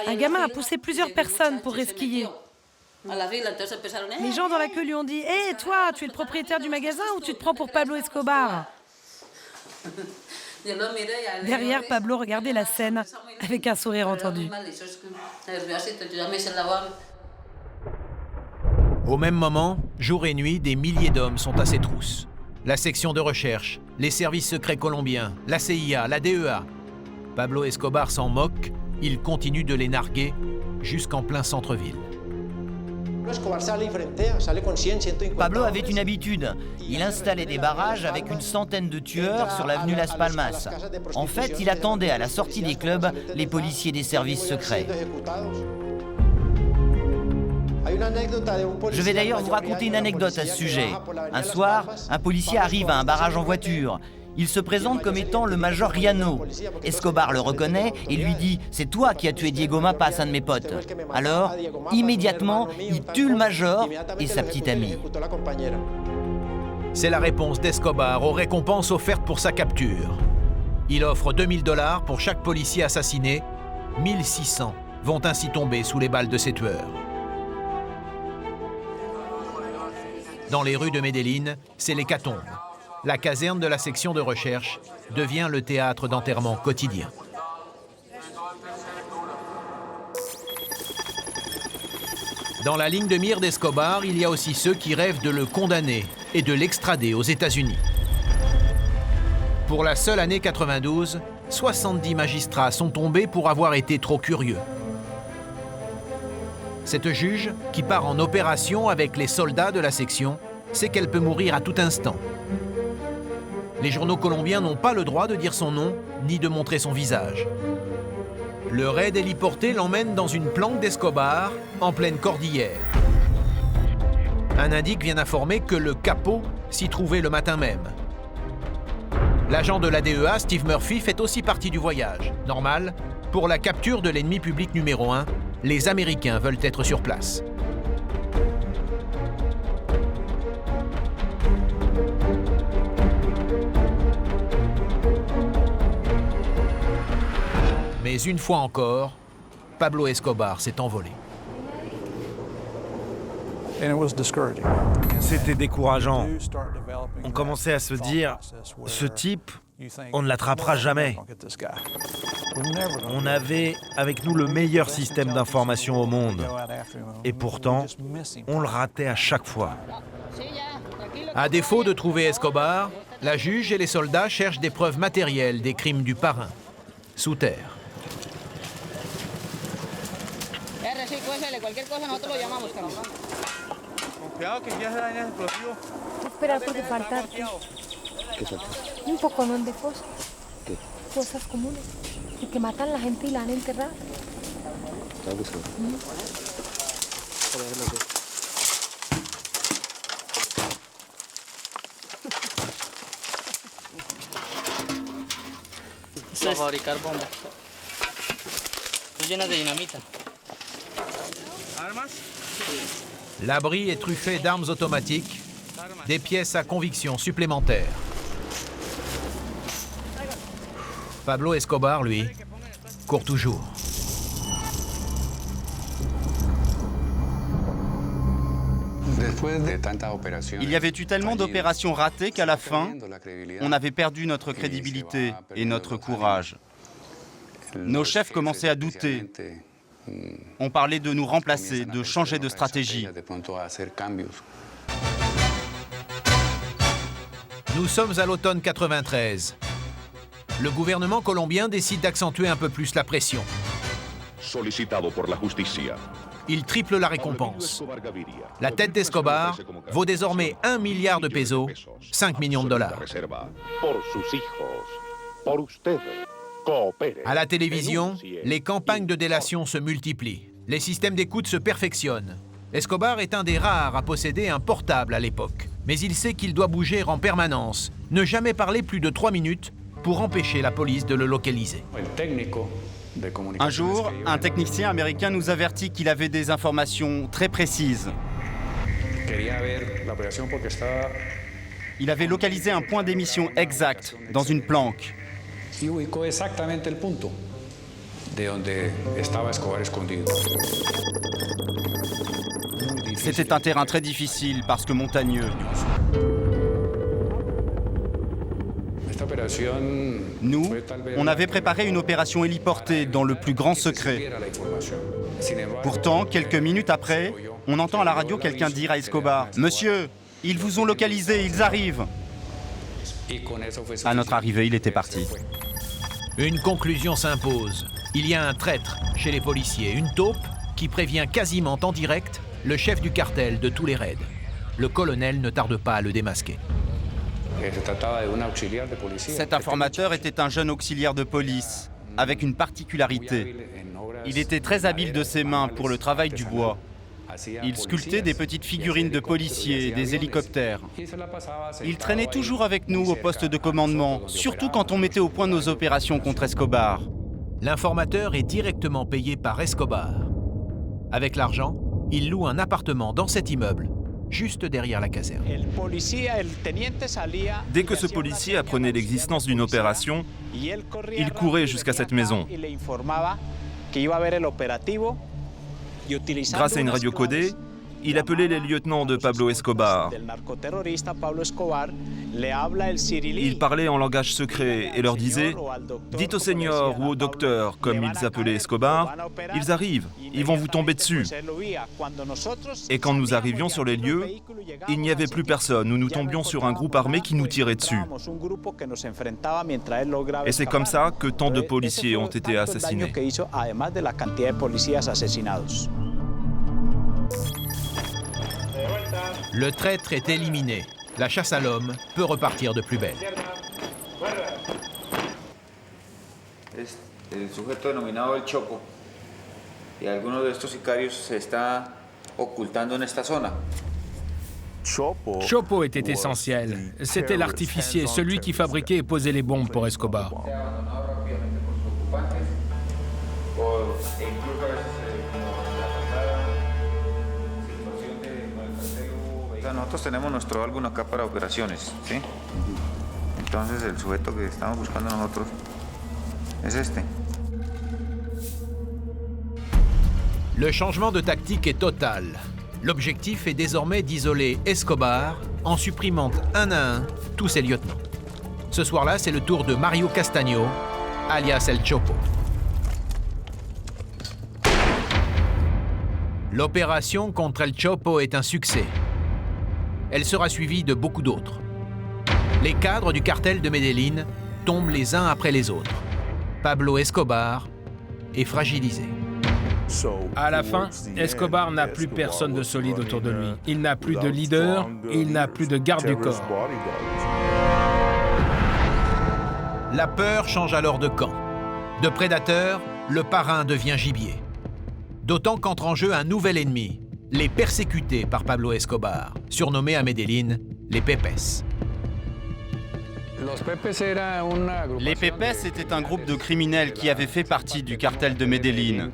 Un gamin a poussé plusieurs personnes pour resquiller. Les gens dans la queue lui ont dit « Hé, toi, tu es le propriétaire du magasin ou tu te prends pour Pablo Escobar ?» Derrière, Pablo regardait la scène avec un sourire entendu. Au même moment, jour et nuit, des milliers d'hommes sont à ses trousses. La section de recherche, les services secrets colombiens, la CIA, la DEA. Pablo Escobar s'en moque, il continue de les narguer jusqu'en plein centre-ville. Pablo avait une habitude. Il installait des barrages avec une centaine de tueurs sur l'avenue Las Palmas. En fait, il attendait à la sortie des clubs les policiers des services secrets. Je vais d'ailleurs vous raconter une anecdote à ce sujet. Un soir, un policier arrive à un barrage en voiture. Il se présente comme étant le major Riano. Escobar le reconnaît et lui dit « C'est toi qui as tué Diego Mapas, un de mes potes. » Alors, immédiatement, il tue le major et sa petite amie. C'est la réponse d'Escobar aux récompenses offertes pour sa capture. Il offre $2000 pour chaque policier assassiné. 1600 vont ainsi tomber sous les balles de ses tueurs. Dans les rues de Medellín, c'est l'hécatombe. La caserne de la section de recherche devient le théâtre d'enterrement quotidien. Dans la ligne de mire d'Escobar, il y a aussi ceux qui rêvent de le condamner et de l'extrader aux États-Unis. Pour la seule année 92, 70 magistrats sont tombés pour avoir été trop curieux. Cette juge, qui part en opération avec les soldats de la section, sait qu'elle peut mourir à tout instant. Les journaux colombiens n'ont pas le droit de dire son nom, ni de montrer son visage. Le raid héliporté l'emmène dans une planque d'Escobar, en pleine cordillère. Un indique vient informer que le capot s'y trouvait le matin même. L'agent de la DEA, Steve Murphy, fait aussi partie du voyage. Normal, pour la capture de l'ennemi public numéro 1, les Américains veulent être sur place. Mais une fois encore, Pablo Escobar s'est envolé. C'était décourageant. On commençait à se dire, ce type, on ne l'attrapera jamais. On avait avec nous le meilleur système d'information au monde. Et pourtant, on le ratait à chaque fois. À défaut de trouver Escobar, la juge et les soldats cherchent des preuves matérielles des crimes du parrain, sous terre. Esperar porque faltarte. Un poco no de cosas. Cosas comunes. Y que matan a la gente y la han enterrado. Para fabricar bombas. Llenas de dinamita. L'abri est truffé d'armes automatiques, des pièces à conviction supplémentaires. Pablo Escobar, lui, court toujours. Il y avait eu tellement d'opérations ratées qu'à la fin, on avait perdu notre crédibilité et notre courage. Nos chefs commençaient à douter. On parlait de nous remplacer, de changer de stratégie. Nous sommes à l'automne 93. Le gouvernement colombien décide d'accentuer un peu plus la pression. Il triple la récompense. La tête d'Escobar vaut désormais 1 milliard de pesos, 5 millions de dollars. À la télévision, les campagnes de délation se multiplient. Les systèmes d'écoute se perfectionnent. Escobar est un des rares à posséder un portable à l'époque. Mais il sait qu'il doit bouger en permanence, ne jamais parler plus de 3 minutes pour empêcher la police de le localiser. Un jour, un technicien américain nous avertit qu'il avait des informations très précises. Il avait localisé un point d'émission exact dans une planque. C'était un terrain très difficile parce que montagneux. Nous, on avait préparé une opération héliportée dans le plus grand secret. Pourtant, quelques minutes après, on entend à la radio quelqu'un dire à Escobar « Monsieur, ils vous ont localisé, ils arrivent !» À notre arrivée, il était parti. Une conclusion s'impose. Il y a un traître chez les policiers, une taupe qui prévient quasiment en direct le chef du cartel de tous les raids. Le colonel ne tarde pas à le démasquer. Cet informateur était un jeune auxiliaire de police, avec une particularité. Il était très habile de ses mains pour le travail du bois. Il sculptait des petites figurines de policiers et des hélicoptères. Il traînait toujours avec nous au poste de commandement, surtout quand on mettait au point nos opérations contre Escobar. L'informateur est directement payé par Escobar. Avec l'argent, il loue un appartement dans cet immeuble, juste derrière la caserne. Dès que ce policier apprenait l'existence d'une opération, il courait jusqu'à cette maison. Grâce à une radio codée, il appelait les lieutenants de Pablo Escobar. Il parlait en langage secret et leur disait « Dites au seigneur ou au docteur », comme ils appelaient Escobar, « Ils arrivent, ils vont vous tomber dessus ». Et quand nous arrivions sur les lieux, il n'y avait plus personne. Nous tombions sur un groupe armé qui nous tirait dessus. Et c'est comme ça que tant de policiers ont été assassinés. Le traître est éliminé. La chasse à l'homme peut repartir de plus belle. El sujeto denominado El Chopo y alguno de estos sicarios se está ocultando en esta zona. Chopo était essentiel. C'était l'artificier, celui qui fabriquait et posait les bombes pour Escobar. Nosotros tenemos nuestro álbum acá para operaciones, ¿sí? Entonces el sujeto que estamos buscando nosotros es este. Le changement de tactique est total. L'objectif est désormais d'isoler Escobar en supprimant un à un tous ses lieutenants. Ce soir-là, c'est le tour de Mario Castaño, alias El Chopo. L'opération contre El Chopo est un succès. Elle sera suivie de beaucoup d'autres. Les cadres du cartel de Medellín tombent les uns après les autres. Pablo Escobar est fragilisé. À la fin, Escobar n'a plus personne de solide autour de lui. Il n'a plus de leader, il n'a plus de garde du corps. La peur change alors de camp. De prédateur, le parrain devient gibier. D'autant qu'entre en jeu un nouvel ennemi, les persécutés par Pablo Escobar, surnommés à Medellín les Pepes. Les Pepes étaient un groupe de criminels qui avaient fait partie du cartel de Medellín.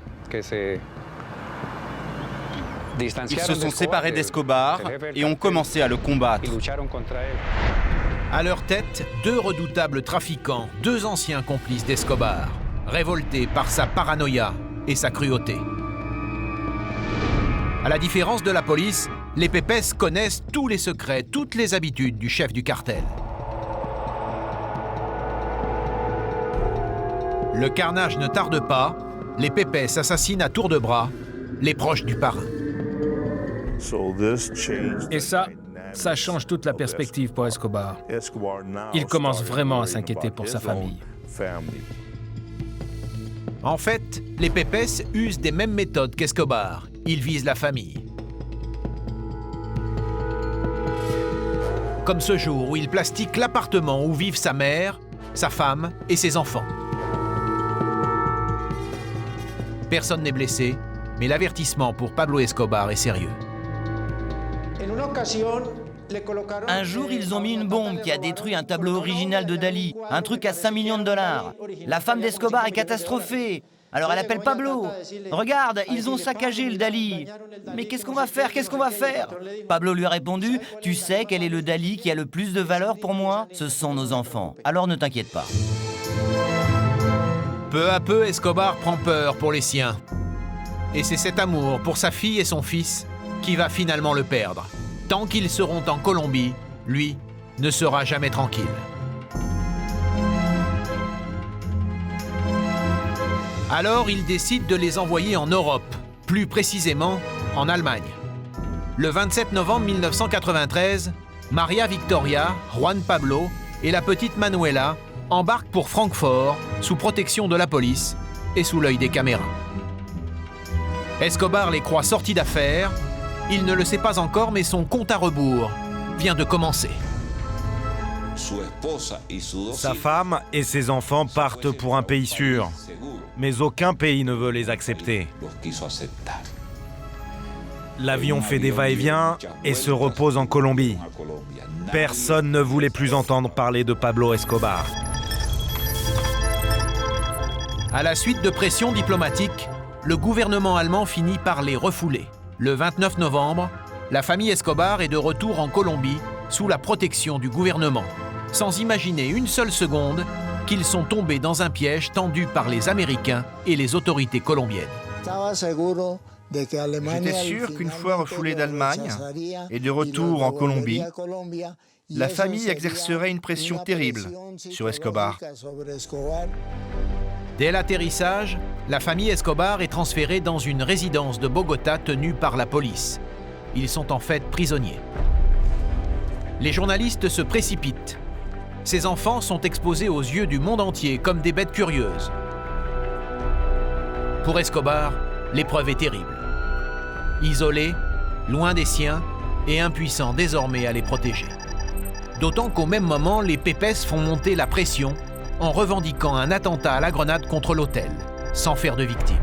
Ils se sont séparés d'Escobar et ont commencé à le combattre. À leur tête, 2 redoutables trafiquants, 2 anciens complices d'Escobar, révoltés par sa paranoïa et sa cruauté. À la différence de la police, les Pepes connaissent tous les secrets, toutes les habitudes du chef du cartel. Le carnage ne tarde pas, les Pepes assassinent à tour de bras les proches du parrain. Et ça, Ça change toute la perspective pour Escobar. Il commence vraiment à s'inquiéter pour sa famille. En fait, les Pépès usent des mêmes méthodes qu'Escobar. Ils visent la famille. Comme ce jour où il plastique l'appartement où vivent sa mère, sa femme et ses enfants. Personne n'est blessé, mais l'avertissement pour Pablo Escobar est sérieux. Un jour, ils ont mis une bombe qui a détruit un tableau original de Dali, un truc à 5 millions de dollars. La femme d'Escobar est catastrophée. Alors elle appelle Pablo. Regarde, ils ont saccagé le Dali. Mais qu'est-ce qu'on va faire? Qu'est-ce qu'on va faire? Pablo lui a répondu, tu sais quel est le Dali qui a le plus de valeur pour moi? Ce sont nos enfants. Alors ne t'inquiète pas. Peu à peu, Escobar prend peur pour les siens. Et c'est cet amour pour sa fille et son fils qui va finalement le perdre. Tant qu'ils seront en Colombie, lui ne sera jamais tranquille. Alors il décide de les envoyer en Europe, plus précisément en Allemagne. Le 27 novembre 1993, Maria Victoria, Juan Pablo et la petite Manuela embarquent pour Francfort sous protection de la police et sous l'œil des caméras. Escobar les croit sortis d'affaires. Il ne le sait pas encore, mais son compte à rebours vient de commencer. Sa femme et ses enfants partent pour un pays sûr, mais aucun pays ne veut les accepter. L'avion fait des va-et-vient et se repose en Colombie. Personne ne voulait plus entendre parler de Pablo Escobar. À la suite de pressions diplomatiques, le gouvernement allemand finit par les refouler. Le 29 novembre, la famille Escobar est de retour en Colombie sous la protection du gouvernement, sans imaginer une seule seconde qu'ils sont tombés dans un piège tendu par les Américains et les autorités colombiennes. J'étais sûr qu'une fois refoulé d'Allemagne et de retour en Colombie, la famille exercerait une pression terrible sur Escobar. Dès l'atterrissage, la famille Escobar est transférée dans une résidence de Bogota tenue par la police. Ils sont en fait prisonniers. Les journalistes se précipitent. Ces enfants sont exposés aux yeux du monde entier comme des bêtes curieuses. Pour Escobar, l'épreuve est terrible. Isolé, loin des siens et impuissant désormais à les protéger. D'autant qu'au même moment, les Pépès font monter la pression en revendiquant un attentat à la grenade contre l'hôtel, sans faire de victimes.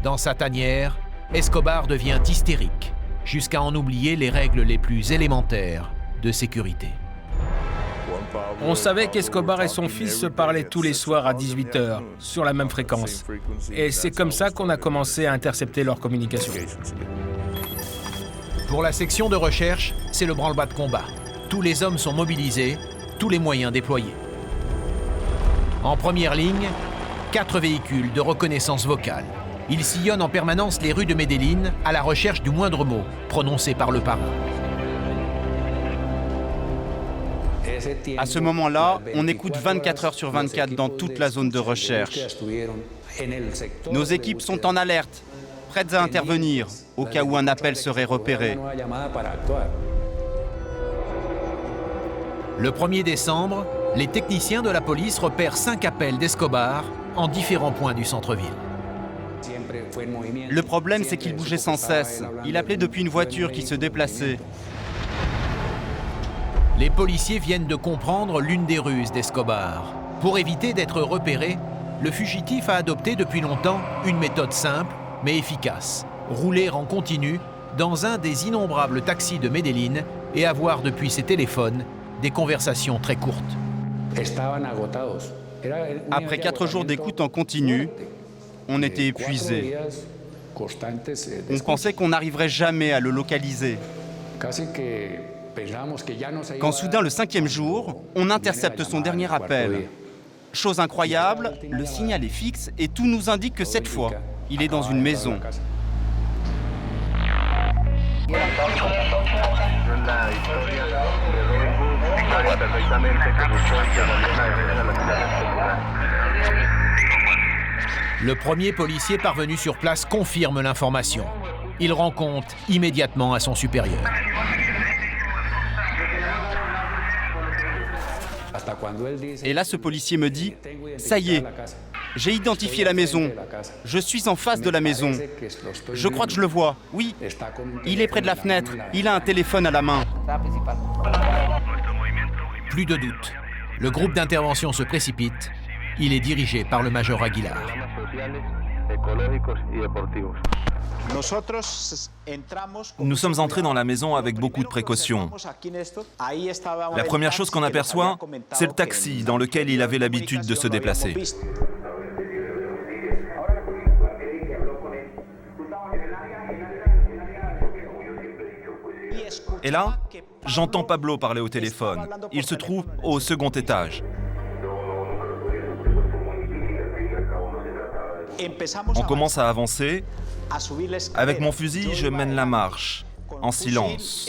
Dans sa tanière, Escobar devient hystérique, jusqu'à en oublier les règles les plus élémentaires de sécurité. On savait qu'Escobar et son fils se parlaient tous les soirs à 18h, sur la même fréquence. Et c'est comme ça qu'on a commencé à intercepter leur communication. Pour la section de recherche, c'est le branle-bas de combat. Tous les hommes sont mobilisés, tous les moyens déployés. En première ligne, 4 véhicules de reconnaissance vocale. Ils sillonnent en permanence les rues de Medellín à la recherche du moindre mot prononcé par le parrain. À ce moment-là, on écoute 24 heures sur 24 dans toute la zone de recherche. Nos équipes sont en alerte, prêtes à intervenir au cas où un appel serait repéré. Le 1er décembre, les techniciens de la police repèrent 5 appels d'Escobar en différents points du centre-ville. Le problème, c'est qu'il bougeait sans cesse. Il appelait depuis une voiture qui se déplaçait. Les policiers viennent de comprendre l'une des ruses d'Escobar. Pour éviter d'être repéré, le fugitif a adopté depuis longtemps une méthode simple mais efficace. Rouler en continu dans un des innombrables taxis de Medellín et avoir depuis ses téléphones des conversations très courtes. Après 4 jours d'écoute en continu, on était épuisés. On pensait qu'on n'arriverait jamais à le localiser. Quand soudain, le 5e jour, on intercepte son dernier appel. Chose incroyable, le signal est fixe et tout nous indique que cette fois, il est dans une maison. Le premier policier parvenu sur place confirme l'information. il rend compte immédiatement à son supérieur. Et là, ce policier me dit « Ça y est, j'ai identifié la maison. Je suis en face de la maison. Je crois que je le vois. Oui, il est près de la fenêtre. Il a un téléphone à la main. » Plus de doute. Le groupe d'intervention se précipite. Il est dirigé par le major Aguilar. Nous sommes entrés dans la maison avec beaucoup de précautions. La première chose qu'on aperçoit, c'est le taxi dans lequel il avait l'habitude de se déplacer. Et là, j'entends Pablo parler au téléphone. Il se trouve au second étage. On commence à avancer. Avec mon fusil, je mène la marche, en silence,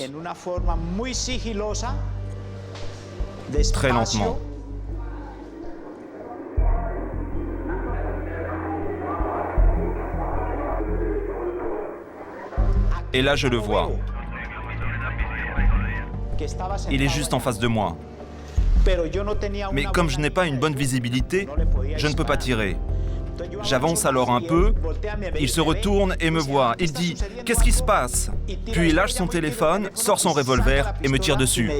très lentement. Et là, je le vois. Il est juste en face de moi. Mais comme je n'ai pas une bonne visibilité, je ne peux pas tirer. J'avance alors un peu, il se retourne et me voit. Il dit « Qu'est-ce qui se passe ?» Puis il lâche son téléphone, sort son revolver et me tire dessus.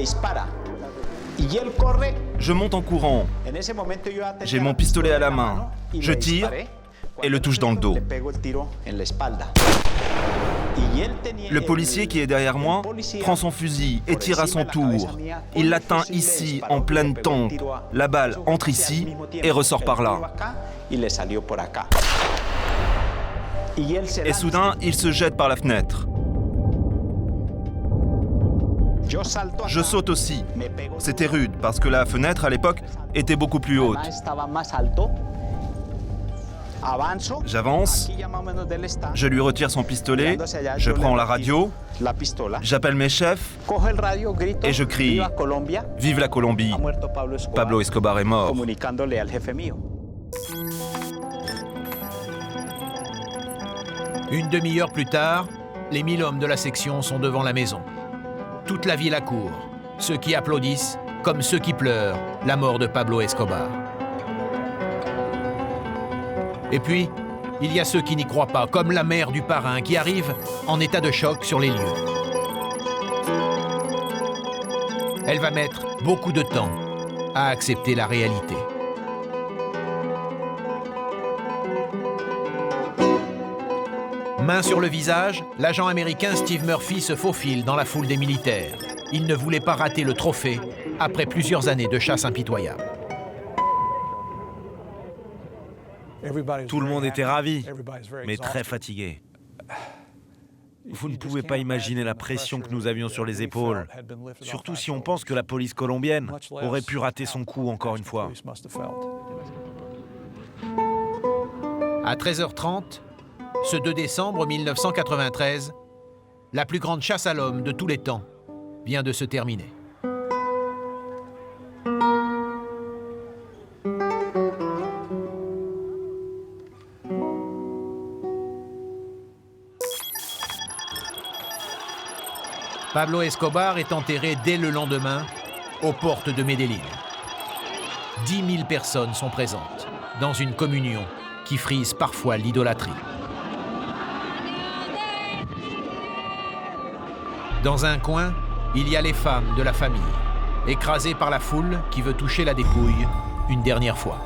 Je monte en courant. J'ai mon pistolet à la main. Je tire et le touche dans le dos. Le policier qui est derrière moi prend son fusil et tire à son tour. Il l'atteint ici, en pleine tempe. La balle entre ici et ressort par là. Et soudain, il se jette par la fenêtre. Je saute aussi. C'était rude parce que la fenêtre, à l'époque, était beaucoup plus haute. J'avance, je lui retire son pistolet, je prends la radio, j'appelle mes chefs et je crie « Vive la Colombie ! Pablo Escobar est mort !» Une demi-heure plus tard, les 1000 hommes de la section sont devant la maison. Toute la ville accourt, ceux qui applaudissent comme ceux qui pleurent la mort de Pablo Escobar. Et puis, il y a ceux qui n'y croient pas, comme la mère du parrain qui arrive en état de choc sur les lieux. Elle va mettre beaucoup de temps à accepter la réalité. Main sur le visage, l'agent américain Steve Murphy se faufile dans la foule des militaires. Il ne voulait pas rater le trophée après plusieurs années de chasse impitoyable. Tout le monde était ravi, mais très fatigué. Vous ne pouvez pas imaginer la pression que nous avions sur les épaules, surtout si on pense que la police colombienne aurait pu rater son coup encore une fois. À 13h30, ce 2 décembre 1993, la plus grande chasse à l'homme de tous les temps vient de se terminer. Pablo Escobar est enterré dès le lendemain aux portes de Medellín. 10 000 personnes sont présentes dans une communion qui frise parfois l'idolâtrie. Dans un coin, il y a les femmes de la famille, écrasées par la foule qui veut toucher la dépouille une dernière fois.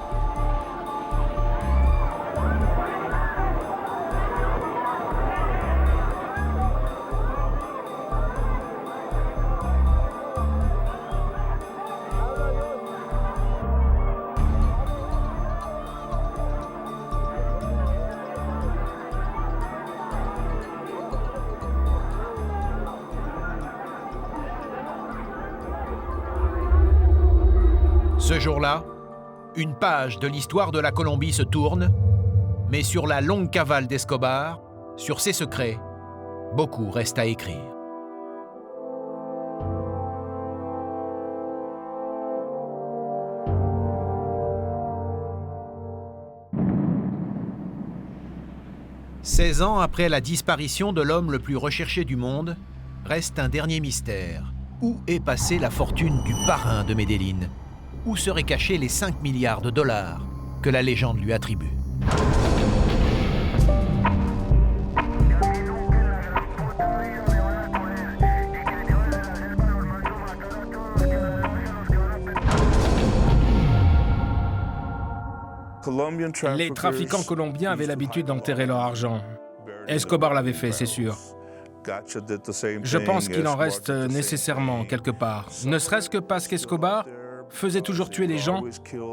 Ce jour-là, une page de l'histoire de la Colombie se tourne, mais sur la longue cavale d'Escobar, sur ses secrets, beaucoup reste à écrire. 16 ans après la disparition de l'homme le plus recherché du monde, reste un dernier mystère. Où est passée la fortune du parrain de Medellín? Où seraient cachés les 5 milliards de dollars que la légende lui attribue? Les trafiquants colombiens avaient l'habitude d'enterrer leur argent. Escobar l'avait fait, c'est sûr. Je pense qu'il en reste nécessairement quelque part, ne serait-ce que parce qu'Escobar faisait toujours tuer les gens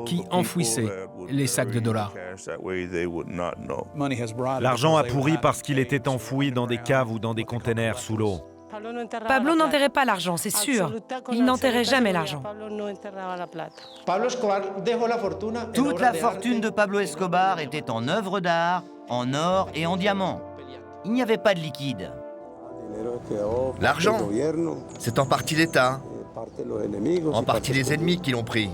qui enfouissaient les sacs de dollars. L'argent a pourri parce qu'il était enfoui dans des caves ou dans des containers sous l'eau. Pablo n'enterrait pas l'argent, c'est sûr. Il n'enterrait jamais l'argent. Toute la fortune de Pablo Escobar était en œuvres d'art, en or et en diamants. Il n'y avait pas de liquide. L'argent, c'est en partie l'État, en partie les ennemis qui l'ont pris.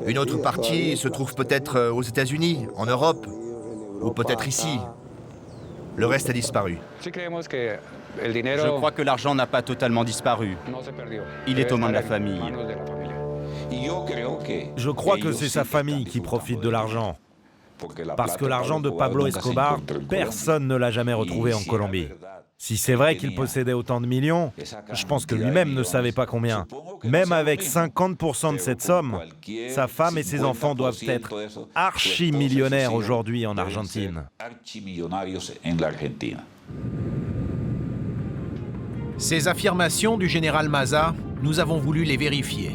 Une autre partie se trouve peut-être aux États-Unis, en Europe, ou peut-être ici. Le reste a disparu. Je crois que l'argent n'a pas totalement disparu. Il est aux mains de la famille. Je crois que c'est sa famille qui profite de l'argent. Parce que l'argent de Pablo Escobar, personne ne l'a jamais retrouvé en Colombie. Si c'est vrai qu'il possédait autant de millions, je pense que lui-même ne savait pas combien. Même avec 50% de cette somme, sa femme et ses enfants doivent être archi-millionnaires aujourd'hui en Argentine. Ces affirmations du général Maza, nous avons voulu les vérifier.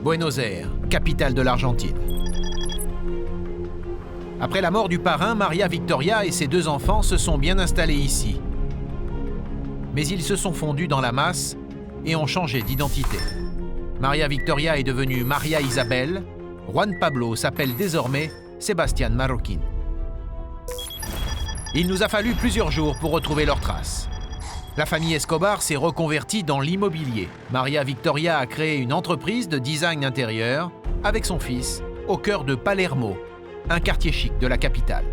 Buenos Aires, capitale de l'Argentine. Après la mort du parrain, Maria Victoria et ses 2 enfants se sont bien installés ici. Mais ils se sont fondus dans la masse et ont changé d'identité. Maria Victoria est devenue Maria Isabel. Juan Pablo s'appelle désormais Sebastián Marroquín. Il nous a fallu plusieurs jours pour retrouver leurs traces. La famille Escobar s'est reconvertie dans l'immobilier. Maria Victoria a créé une entreprise de design intérieur avec son fils au cœur de Palermo, un quartier chic de la capitale.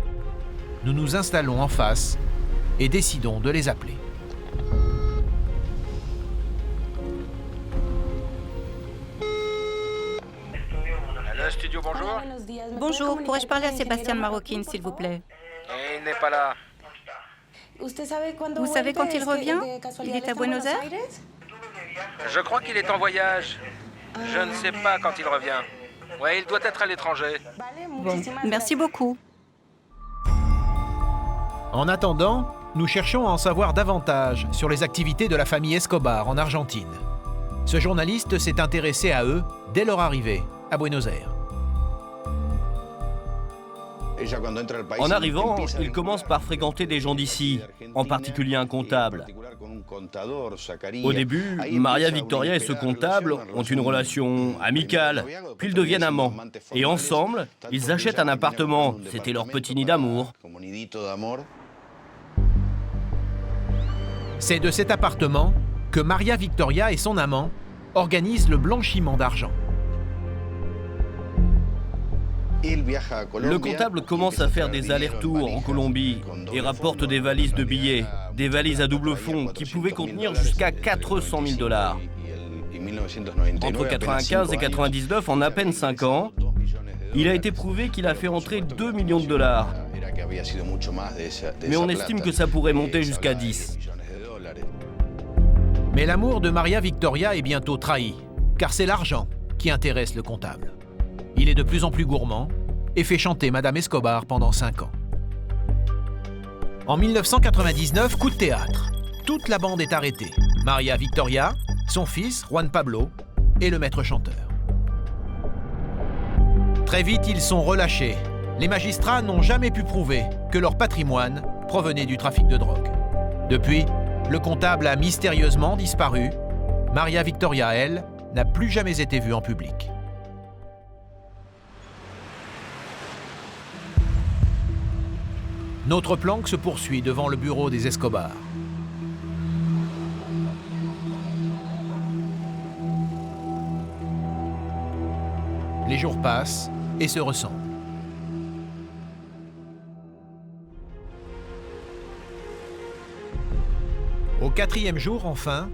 Nous nous installons en face et décidons de les appeler. Studio, bonjour. Bonjour, pourrais-je parler à Sebastián Marroquín, s'il vous plaît? Il n'est pas là. Vous savez quand il revient? Il est à Buenos Aires? Je crois qu'il est en voyage. Je ne sais pas quand il revient. Ouais, il doit être à l'étranger. Bon, merci beaucoup. En attendant, nous cherchons à en savoir davantage sur les activités de la famille Escobar en Argentine. Ce journaliste s'est intéressé à eux dès leur arrivée à Buenos Aires. En arrivant, il commence par fréquenter des gens d'ici, en particulier un comptable. Au début, Maria Victoria et ce comptable ont une relation amicale, puis ils deviennent amants. Et ensemble, ils achètent un appartement. C'était leur petit nid d'amour. C'est de cet appartement que Maria Victoria et son amant organisent le blanchiment d'argent. Le comptable commence à faire des allers-retours en Colombie et rapporte des valises de billets, des valises à double fond qui pouvaient contenir jusqu'à 400 000 dollars. Entre 95 et 99, en à peine 5 ans, il a été prouvé qu'il a fait entrer 2 millions de dollars. Mais on estime que ça pourrait monter jusqu'à 10. Mais l'amour de Maria Victoria est bientôt trahi, car c'est l'argent qui intéresse le comptable. Il est de plus en plus gourmand et fait chanter Madame Escobar pendant 5 ans. En 1999, coup de théâtre. Toute la bande est arrêtée. Maria Victoria, son fils, Juan Pablo, et le maître chanteur. Très vite, ils sont relâchés. Les magistrats n'ont jamais pu prouver que leur patrimoine provenait du trafic de drogue. Depuis, le comptable a mystérieusement disparu. Maria Victoria, elle, n'a plus jamais été vue en public. Notre planque se poursuit devant le bureau des Escobar. Les jours passent et se ressemblent. 4e jour, enfin,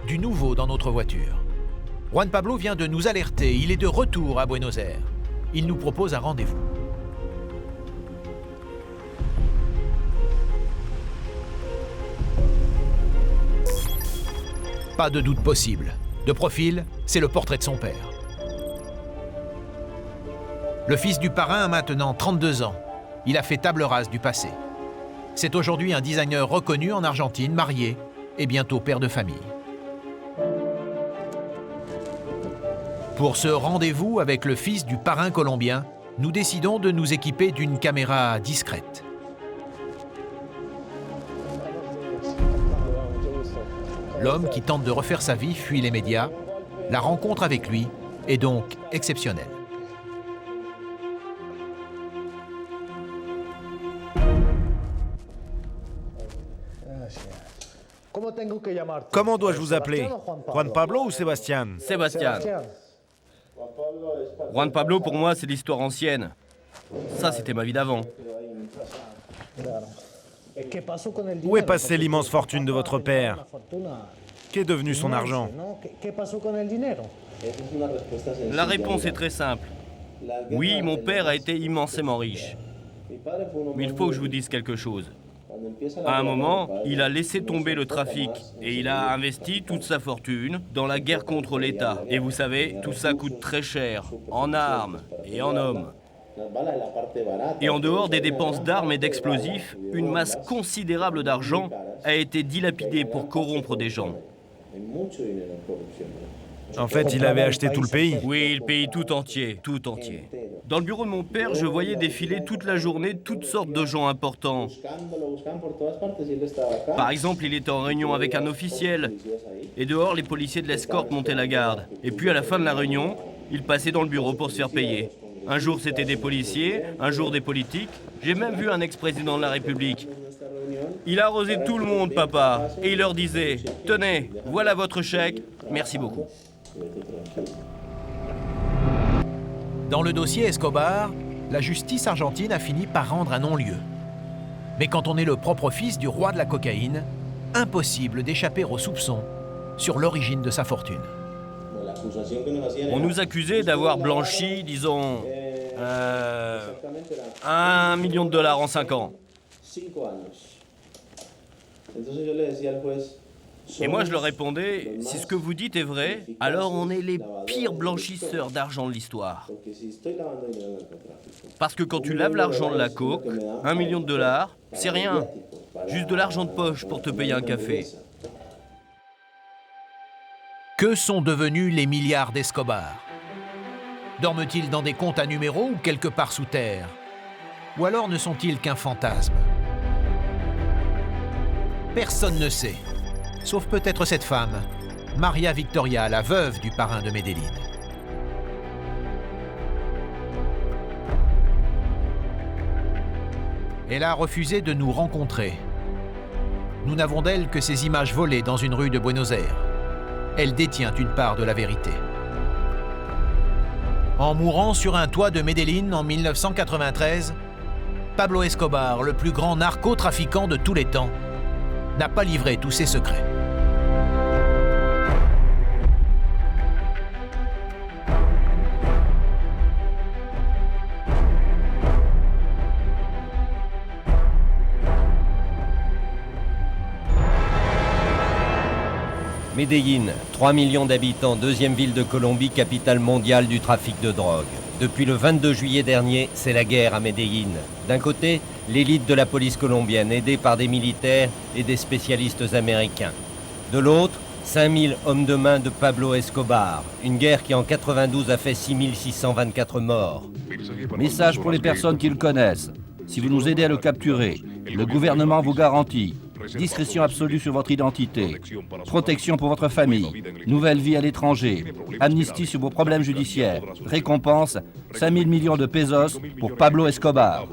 du nouveau dans notre voiture. Juan Pablo vient de nous alerter, il est de retour à Buenos Aires. Il nous propose un rendez-vous. Pas de doute possible. De profil, c'est le portrait de son père. Le fils du parrain a maintenant 32 ans. Il a fait table rase du passé. C'est aujourd'hui un designer reconnu en Argentine, marié et bientôt père de famille. Pour ce rendez-vous avec le fils du parrain colombien, nous décidons de nous équiper d'une caméra discrète. L'homme qui tente de refaire sa vie fuit les médias. La rencontre avec lui est donc exceptionnelle. Comment dois-je vous appeler? Juan Pablo ou Sébastien? Sébastien. Juan Pablo, pour moi, c'est l'histoire ancienne. Ça, c'était ma vie d'avant. Où est passée l'immense fortune de votre père? Qu'est devenu son argent? La réponse est très simple. Oui, mon père a été immensément riche. Mais il faut que je vous dise quelque chose. À un moment, il a laissé tomber le trafic et il a investi toute sa fortune dans la guerre contre l'État. Et vous savez, tout ça coûte très cher, en armes et en hommes. Et en dehors des dépenses d'armes et d'explosifs, une masse considérable d'argent a été dilapidée pour corrompre des gens. En fait, il avait acheté tout le pays. Oui, le pays tout entier, tout entier. Dans le bureau de mon père, je voyais défiler toute la journée toutes sortes de gens importants. Par exemple, il était en réunion avec un officiel. Et dehors, les policiers de l'escorte montaient la garde. Et puis, à la fin de la réunion, il passait dans le bureau pour se faire payer. Un jour, c'était des policiers, un jour des politiques. J'ai même vu un ex-président de la République. Il a arrosé tout le monde, papa. Et il leur disait, « Tenez, voilà votre chèque, merci beaucoup. » Dans le dossier Escobar, la justice argentine a fini par rendre un non-lieu. Mais quand on est le propre fils du roi de la cocaïne, impossible d'échapper aux soupçons sur l'origine de sa fortune. On nous accusait d'avoir blanchi, disons, 1 million de dollars en 5 ans. Et moi, je leur répondais, si ce que vous dites est vrai, alors on est les pires blanchisseurs d'argent de l'histoire. Parce que quand tu laves l'argent de la coke, 1 million de dollars, c'est rien. Juste de l'argent de poche pour te payer un café. Que sont devenus les milliards d'Escobar? Dorment-ils dans des comptes à numéros ou quelque part sous terre? Ou alors ne sont-ils qu'un fantasme? Personne ne sait. Sauf peut-être cette femme, Maria Victoria, la veuve du parrain de Medellín. Elle a refusé de nous rencontrer. Nous n'avons d'elle que ces images volées dans une rue de Buenos Aires. Elle détient une part de la vérité. En mourant sur un toit de Medellín en 1993, Pablo Escobar, le plus grand narcotrafiquant de tous les temps, n'a pas livré tous ses secrets. Medellín, 3 millions d'habitants, deuxième ville de Colombie, capitale mondiale du trafic de drogue. Depuis le 22 juillet dernier, c'est la guerre à Medellín. D'un côté, l'élite de la police colombienne, aidée par des militaires et des spécialistes américains. De l'autre, 5000 hommes de main de Pablo Escobar. Une guerre qui en 92 a fait 6624 morts. Message pour les personnes qui le connaissent. Si vous nous aidez à le capturer, le gouvernement vous garantit discrétion absolue sur votre identité, protection pour votre famille, nouvelle vie à l'étranger, amnistie sur vos problèmes judiciaires, récompense 5 000 millions de pesos pour Pablo Escobar.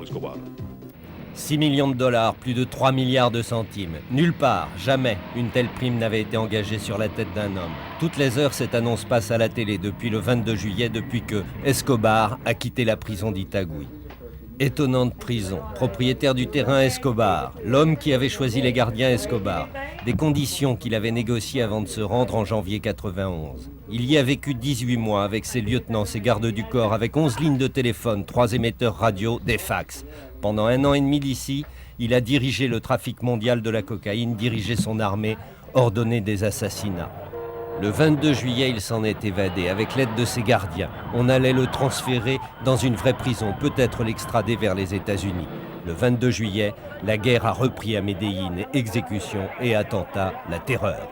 6 millions de dollars, plus de 3 milliards de centimes. Nulle part, jamais, une telle prime n'avait été engagée sur la tête d'un homme. Toutes les heures, cette annonce passe à la télé depuis le 22 juillet, depuis que Escobar a quitté la prison d'Itagüí. Étonnante prison, propriétaire du terrain Escobar, l'homme qui avait choisi les gardiens Escobar, des conditions qu'il avait négociées avant de se rendre en janvier 91. Il y a vécu 18 mois avec ses lieutenants, ses gardes du corps, avec 11 lignes de téléphone, 3 émetteurs radio, des fax. Pendant 1 an et demi d'ici, il a dirigé le trafic mondial de la cocaïne, dirigé son armée, ordonné des assassinats. Le 22 juillet, il s'en est évadé avec l'aide de ses gardiens. On allait le transférer dans une vraie prison, peut-être l'extrader vers les États-Unis. Le 22 juillet, la guerre a repris à Medellín, exécution et attentats, la terreur.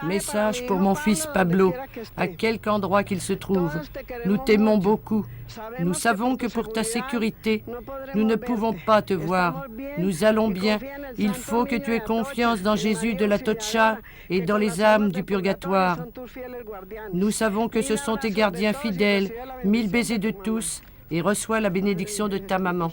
Message pour mon fils Pablo, à quelque endroit qu'il se trouve. Nous t'aimons beaucoup. Nous savons que pour ta sécurité, nous ne pouvons pas te voir. Nous allons bien. Il faut que tu aies confiance dans Jésus de la Tocha et dans les âmes du purgatoire. Nous savons que ce sont tes gardiens fidèles. 1000 baisers de tous et reçois la bénédiction de ta maman.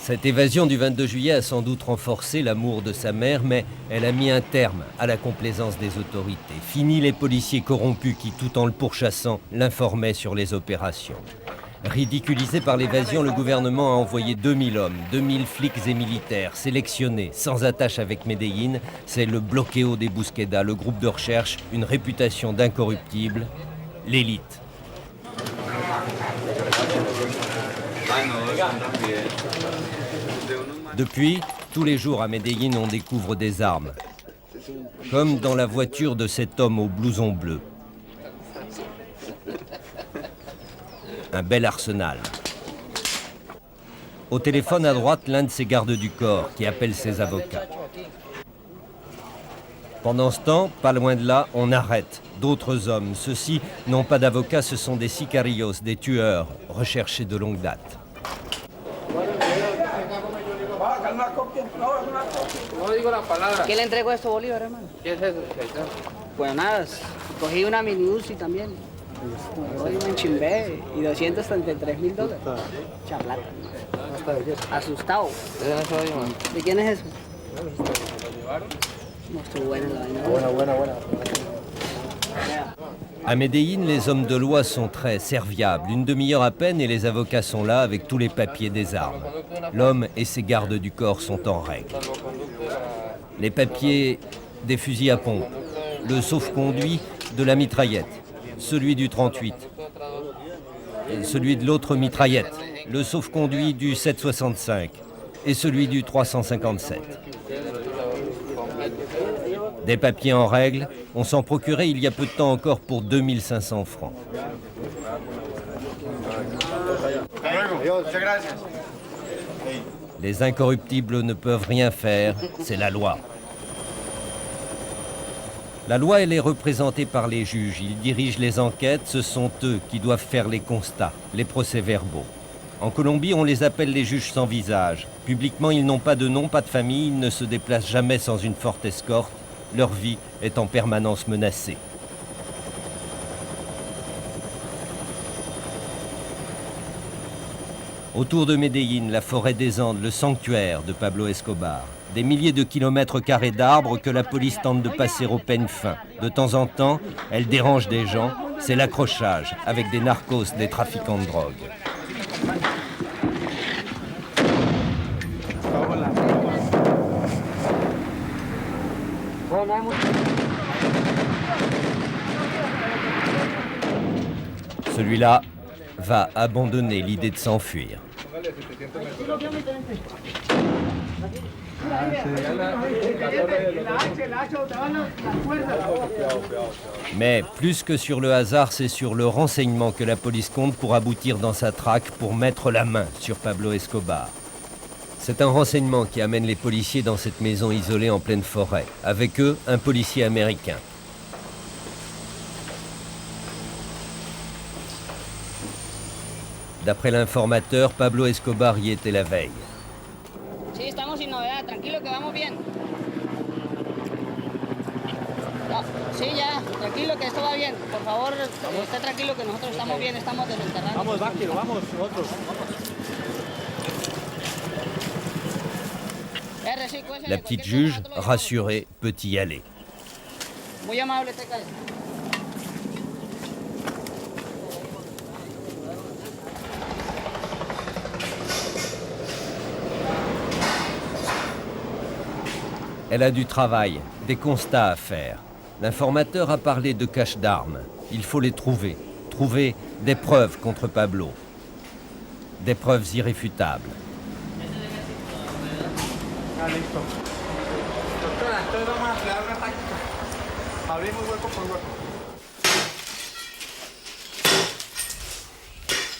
Cette évasion du 22 juillet a sans doute renforcé l'amour de sa mère, mais elle a mis un terme à la complaisance des autorités. Fini les policiers corrompus qui, tout en le pourchassant, l'informaient sur les opérations. Ridiculisé par l'évasion, le gouvernement a envoyé 2000 hommes, 2000 flics et militaires, sélectionnés, sans attache avec Medellín. C'est le bloqueo des Busqueda, le groupe de recherche, une réputation d'incorruptible, l'élite. Depuis, tous les jours à Medellín, on découvre des armes. Comme dans la voiture de cet homme au blouson bleu. Un bel arsenal. Au téléphone à droite, l'un de ses gardes du corps qui appelle ses avocats. Pendant ce temps, pas loin de là, on arrête d'autres hommes. Ceux-ci n'ont pas d'avocats, ce sont des sicarios, des tueurs, recherchés de longue date. ¿Quién le entregó estos bolívares, hermano? ¿Qué es eso? Pues nada, cogí una mini Uzi también. Hoy me enchimbé y $233,000. Mucha plata. Asustado. ¿De quién es eso? No estuvo buena la vaina. Buena. À Medellín, les hommes de loi sont très serviables. Une demi-heure à peine et les avocats sont là avec tous les papiers des armes. L'homme et ses gardes du corps sont en règle. Les papiers des fusils à pompe, le sauf-conduit de la mitraillette, celui du 38, celui de l'autre mitraillette, le sauf-conduit du 7,65 et celui du 357. Des papiers en règle, on s'en procurait il y a peu de temps encore pour 2500 francs. Les incorruptibles ne peuvent rien faire, c'est la loi. La loi, elle est représentée par les juges. Ils dirigent les enquêtes, ce sont eux qui doivent faire les constats, les procès-verbaux. En Colombie, on les appelle les juges sans visage. Publiquement, ils n'ont pas de nom, pas de famille, ils ne se déplacent jamais sans une forte escorte. Leur vie est en permanence menacée. Autour de Medellín, la forêt des Andes, le sanctuaire de Pablo Escobar. Des milliers de kilomètres carrés d'arbres que la police tente de passer au peigne fin. De temps en temps, elle dérange des gens. C'est l'accrochage avec des narcos, des trafiquants de drogue. Celui-là va abandonner l'idée de s'enfuir. Mais plus que sur le hasard, c'est sur le renseignement que la police compte pour aboutir dans sa traque, pour mettre la main sur Pablo Escobar. C'est un renseignement qui amène les policiers dans cette maison isolée en pleine forêt. Avec eux, un policier américain. D'après l'informateur, Pablo Escobar y était la veille. Sí, estamos sin novedad. Tranquilo que vamos bien. No, sí, ya. Tranquilo que esto va bien. Por favor, esté tranquilo que nosotros estamos bien. Estamos desenterrando. Vamos, Báquero, vamos, nosotros. La petite juge, rassurée, peut y aller. Muy amable, te caes. Elle a du travail, des constats à faire. L'informateur a parlé de caches d'armes. Il faut les trouver. Trouver des preuves contre Pablo. Des preuves irréfutables.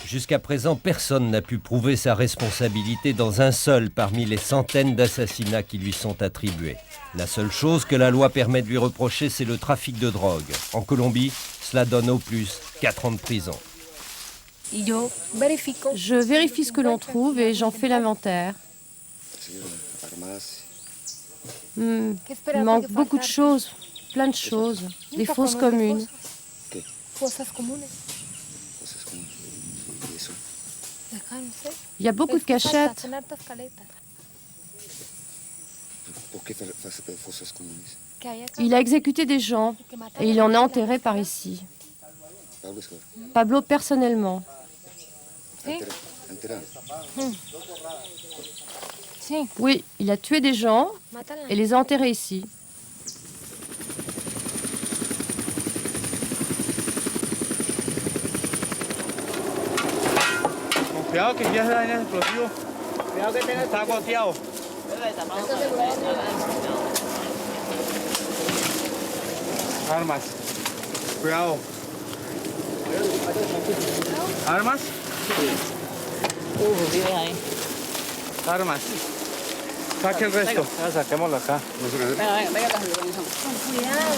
Jusqu'à présent, personne n'a pu prouver sa responsabilité dans un seul parmi les centaines d'assassinats qui lui sont attribués. La seule chose que la loi permet de lui reprocher, c'est le trafic de drogue. En Colombie, cela donne au plus 4 ans de prison. Je vérifie ce que l'on trouve et j'en fais l'inventaire. Il manque beaucoup de choses, plein de choses, des fosses communes. Il y a beaucoup de cachettes. Il a exécuté des gens et il en a enterré par ici. Pablo personnellement. Oui, il a tué des gens et les a enterrés ici. Cuidado que ya se daña el explosivo. Cuidado que está goteado. Armas. Cuidado. ¿Armas? Armas. Saque el resto. Saquémoslo acá. Venga, con cuidado.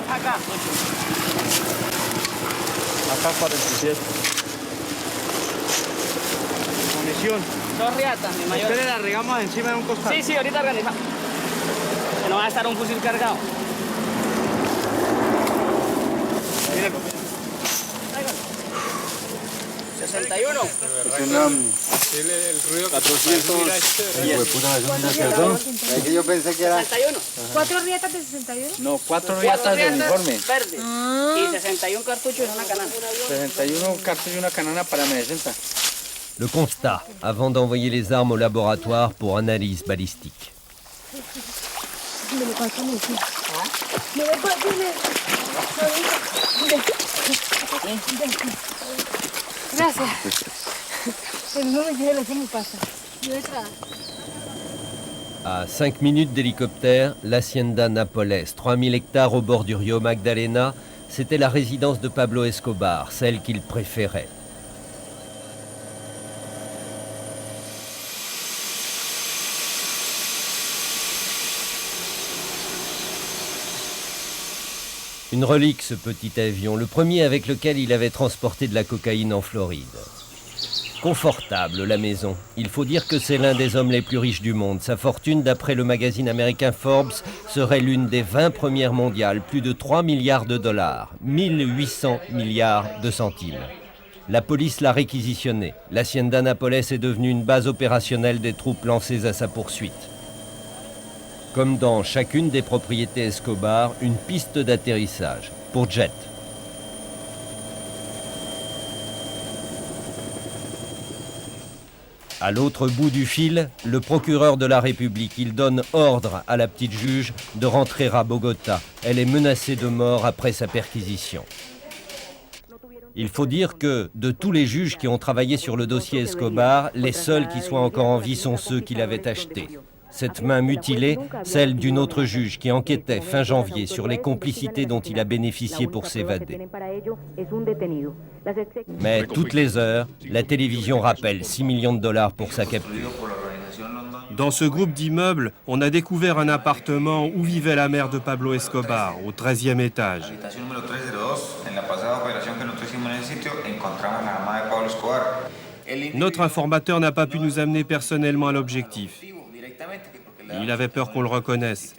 Acá. Acá 47. Munición. 2 riatas, mi mayor. Espere, la regamos encima de un costado. Sí, ahorita organizamos. Que no va a estar un fusil cargado. Mire, 61. Es el ruido 400. Es que yo pensé que era... 61. 4 riatas de 61. No, 4 riatas de uniforme. Verdes. Y 61 cartuchos y una canana. 61 cartuchos y una canana para M60. Le constat, avant d'envoyer les armes au laboratoire pour analyse balistique. Gracias. No me quiere decir mi pasa. À 5 minutes d'hélicoptère, l'Hacienda Napoles, 3000 hectares au bord du Rio Magdalena, c'était la résidence de Pablo Escobar, celle qu'il préférait. Une relique, ce petit avion, le premier avec lequel il avait transporté de la cocaïne en Floride. Confortable, la maison. Il faut dire que c'est l'un des hommes les plus riches du monde. Sa fortune, d'après le magazine américain Forbes, serait l'une des 20 premières mondiales. Plus de 3 milliards de dollars. 1800 milliards de centimes. La police l'a réquisitionné. L'Hacienda Napoles est devenue une base opérationnelle des troupes lancées à sa poursuite. Comme dans chacune des propriétés Escobar, une piste d'atterrissage pour jet. À l'autre bout du fil, le procureur de la République. Il donne ordre à la petite juge de rentrer à Bogota. Elle est menacée de mort après sa perquisition. Il faut dire que, de tous les juges qui ont travaillé sur le dossier Escobar, les seuls qui soient encore en vie sont ceux qui l'avaient acheté. Cette main mutilée, celle d'une autre juge qui enquêtait fin janvier sur les complicités dont il a bénéficié pour s'évader. Mais toutes les heures, la télévision rappelle 6 millions de dollars pour sa capture. Dans ce groupe d'immeubles, on a découvert un appartement où vivait la mère de Pablo Escobar, au 13e étage. Notre informateur n'a pas pu nous amener personnellement à l'objectif. Il avait peur qu'on le reconnaisse.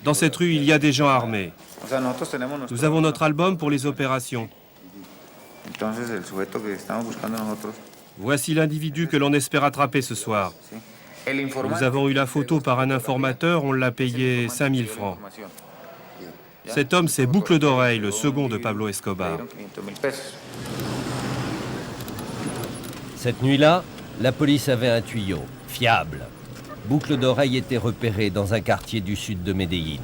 Dans cette rue, il y a des gens armés. Nous avons notre album pour les opérations. Voici l'individu que l'on espère attraper ce soir. Nous avons eu la photo par un informateur, on l'a payé 5000 francs. Cet homme, c'est Boucle d'Oreille, le second de Pablo Escobar. Cette nuit-là, La police avait un tuyau, fiable. Boucle d'oreille était repérée dans un quartier du sud de Medellín.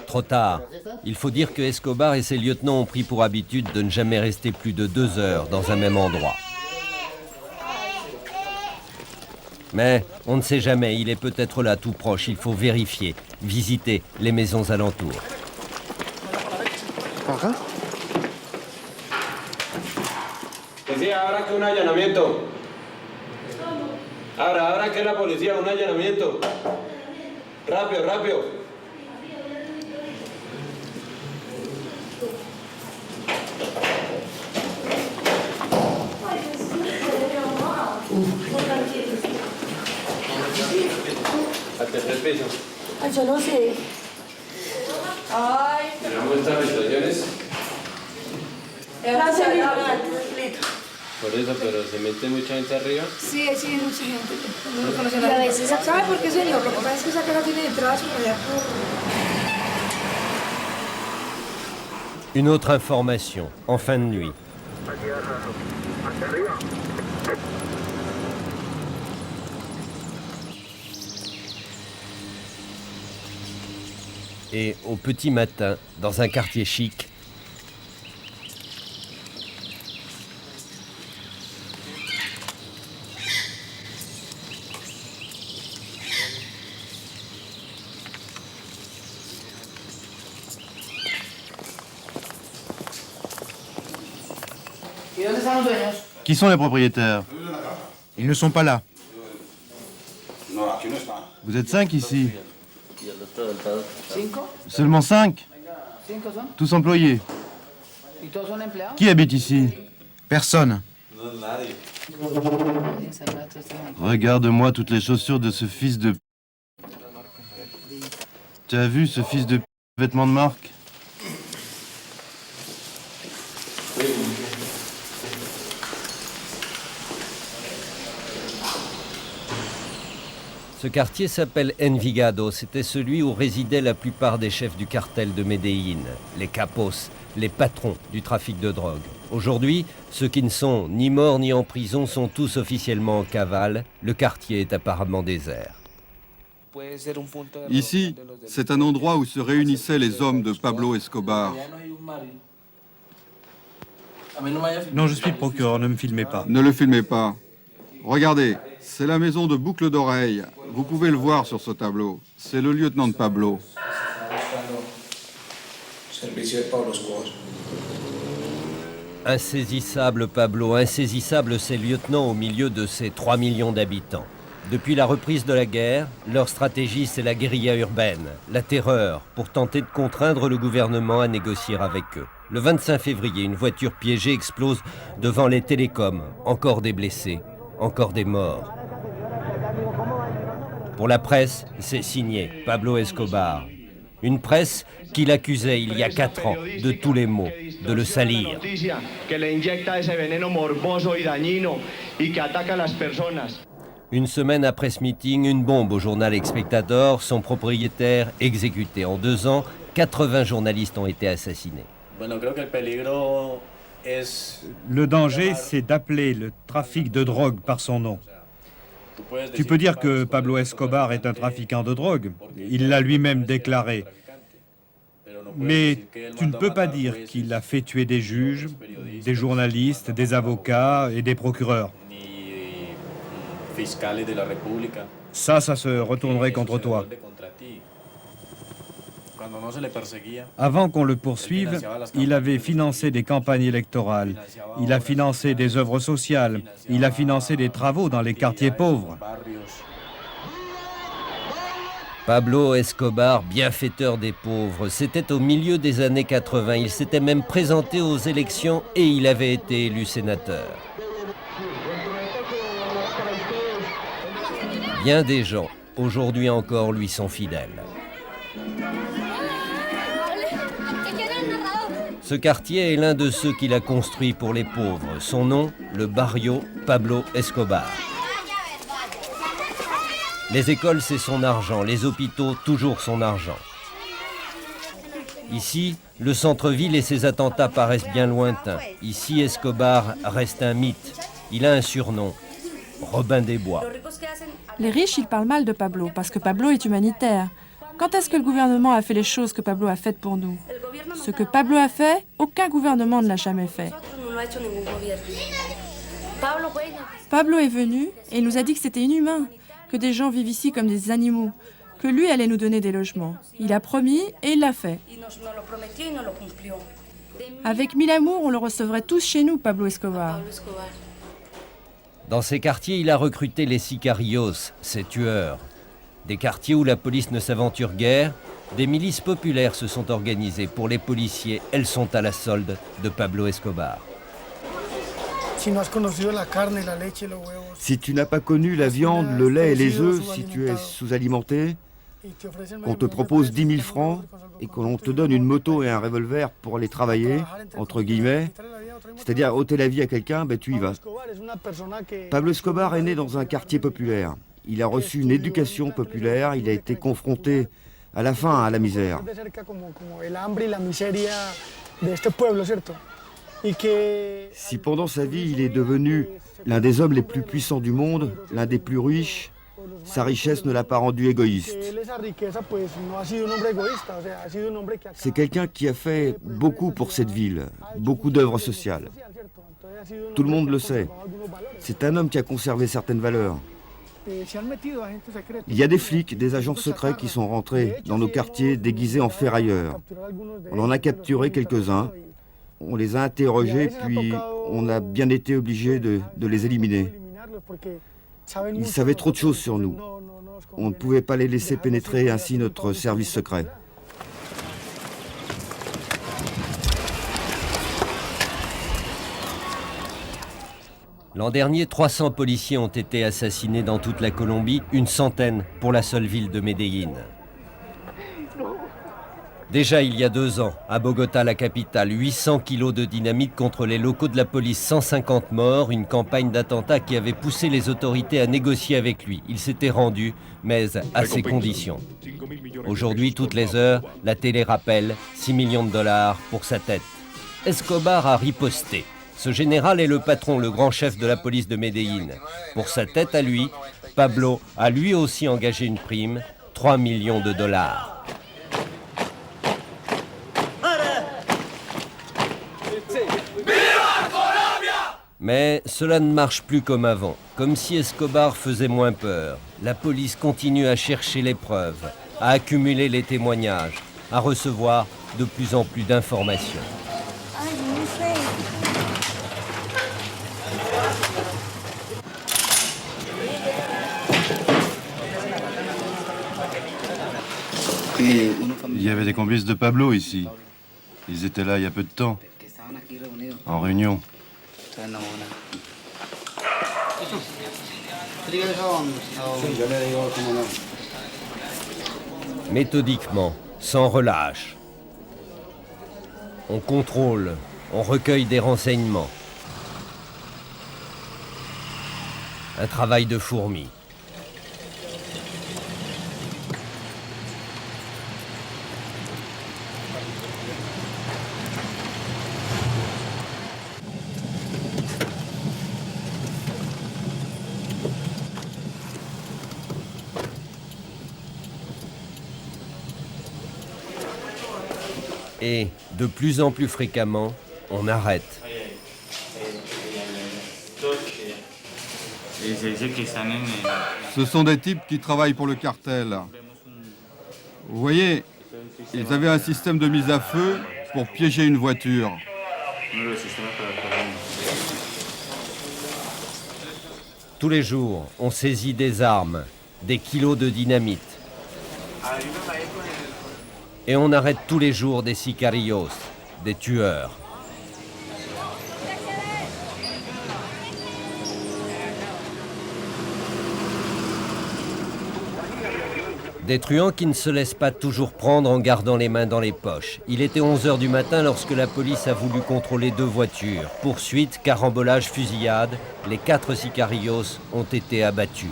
Trop tard. Il faut dire que Escobar et ses lieutenants ont pris pour habitude de ne jamais rester plus de 2 heures dans un même endroit. Mais on ne sait jamais, il est peut-être là tout proche, il faut vérifier, visiter les maisons alentours. Ahora que un allanamiento. Ahora que la policía, un allanamiento. Rápido, rápido. Al tercer piso. Yo no sé. Ay. Tenemos estas habitaciones. Por eso, pero se mete mucha gente arriba. Sí, sí, mucha gente. No lo conoce nadie. ¿Sabe por qué, señor? Lo que pasa es que esa casa tiene entradas por allá por... Une autre information, en fin de nuit. Et au petit matin, dans un quartier chic, Qui sont les propriétaires? Ils ne sont pas là. Vous êtes 5 ici? Seulement 5? Tous employés? Qui habite ici? Personne. Regarde-moi toutes les chaussures de ce fils de... Tu as vu ce fils de... vêtements de marque? ce quartier s'appelle Envigado. C'était celui où résidaient la plupart des chefs du cartel de Medellín, les capos, les patrons du trafic de drogue. Aujourd'hui, ceux qui ne sont ni morts ni en prison sont tous officiellement en cavale. Le quartier est apparemment désert. Ici, c'est un endroit où se réunissaient les hommes de Pablo Escobar. Non, je suis procureur, ne me filmez pas. Ne le filmez pas. Regardez, c'est la maison de Boucle d'Oreille. Vous pouvez le voir sur ce tableau. C'est le lieutenant de Pablo. Insaisissable Pablo, insaisissable ses lieutenants au milieu de ces 3 millions d'habitants. Depuis la reprise de la guerre, leur stratégie c'est la guérilla urbaine, la terreur, pour tenter de contraindre le gouvernement à négocier avec eux. Le 25 février, une voiture piégée explose devant les télécoms. Encore des blessés, encore des morts. Pour la presse, c'est signé Pablo Escobar. Une presse qui l'accusait il y a 4 ans de tous les maux, de le salir. Une semaine après ce meeting, une bombe au journal El Spectador, son propriétaire exécuté. En 2 ans, 80 journalistes ont été assassinés. Le danger, c'est d'appeler le trafic de drogue par son nom. Tu peux dire que Pablo Escobar est un trafiquant de drogue. Il l'a lui-même déclaré. Mais tu ne peux pas dire qu'il a fait tuer des juges, des journalistes, des avocats et des procureurs. Ça se retournerait contre toi. Avant qu'on le poursuive, il avait financé des campagnes électorales, il a financé des œuvres sociales, il a financé des travaux dans les quartiers pauvres. Pablo Escobar, bienfaiteur des pauvres, c'était au milieu des années 80. Il s'était même présenté aux élections et il avait été élu sénateur. Bien des gens, aujourd'hui encore, lui sont fidèles. Ce quartier est l'un de ceux qu'il a construit pour les pauvres. Son nom, le barrio Pablo Escobar. Les écoles, c'est son argent. Les hôpitaux, toujours son argent. Ici, le centre-ville et ses attentats paraissent bien lointains. Ici, Escobar reste un mythe. Il a un surnom, Robin des Bois. Les riches, ils parlent mal de Pablo, parce que Pablo est humanitaire. Quand est-ce que le gouvernement a fait les choses que Pablo a faites pour nous? Ce que Pablo a fait, aucun gouvernement ne l'a jamais fait. Pablo est venu et il nous a dit que c'était inhumain, que des gens vivent ici comme des animaux, que lui allait nous donner des logements. Il a promis et il l'a fait. Avec 1000 amours, on le recevrait tous chez nous, Pablo Escobar. Dans ces quartiers, il a recruté les sicarios, ces tueurs. Des quartiers où la police ne s'aventure guère, des milices populaires se sont organisées pour les policiers. Elles sont à la solde de Pablo Escobar. Si tu n'as pas connu la viande, le lait et les œufs, si tu es sous-alimenté, qu'on te propose 10 000 francs et qu'on te donne une moto et un revolver pour aller travailler, entre guillemets, c'est-à-dire ôter la vie à quelqu'un, ben tu y vas. Pablo Escobar est né dans un quartier populaire. Il a reçu une éducation populaire, il a été confronté à la faim, à la misère. Si pendant sa vie il est devenu l'un des hommes les plus puissants du monde, l'un des plus riches, sa richesse ne l'a pas rendu égoïste. C'est quelqu'un qui a fait beaucoup pour cette ville, beaucoup d'œuvres sociales. Tout le monde le sait. C'est un homme qui a conservé certaines valeurs. Il y a des flics, des agents secrets qui sont rentrés dans nos quartiers déguisés en ferrailleurs. On en a capturé quelques-uns, on les a interrogés, puis on a bien été obligé de les éliminer. Ils savaient trop de choses sur nous. On ne pouvait pas les laisser pénétrer ainsi notre service secret. L'an dernier, 300 policiers ont été assassinés dans toute la Colombie, une centaine pour la seule ville de Medellín. Déjà il y a 2 ans, à Bogota, la capitale, 800 kilos de dynamite contre les locaux de la police, 150 morts, une campagne d'attentats qui avait poussé les autorités à négocier avec lui. Il s'était rendu, mais à ses conditions. Aujourd'hui, toutes les heures, la télé rappelle 6 millions de dollars pour sa tête. Escobar a riposté. Ce général est le patron, le grand chef de la police de Medellín. Pour sa tête à lui, Pablo a lui aussi engagé une prime, 3 millions de dollars. Mais cela ne marche plus comme avant, comme si Escobar faisait moins peur. La police continue à chercher les preuves, à accumuler les témoignages, à recevoir de plus en plus d'informations. Il y avait des complices de Pablo ici. Ils étaient là il y a peu de temps, en réunion. Méthodiquement, sans relâche. On contrôle, on recueille des renseignements. Un travail de fourmi. Et de plus en plus fréquemment, on arrête. Ce sont des types qui travaillent pour le cartel. Vous voyez, ils avaient un système de mise à feu pour piéger une voiture. Tous les jours, on saisit des armes, des kilos de dynamite. Et on arrête tous les jours des sicarios, des tueurs. Des truands qui ne se laissent pas toujours prendre en gardant les mains dans les poches. Il était 11 h du matin lorsque la police a voulu contrôler 2 voitures. Poursuite, carambolage, fusillade. Les 4 sicarios ont été abattus.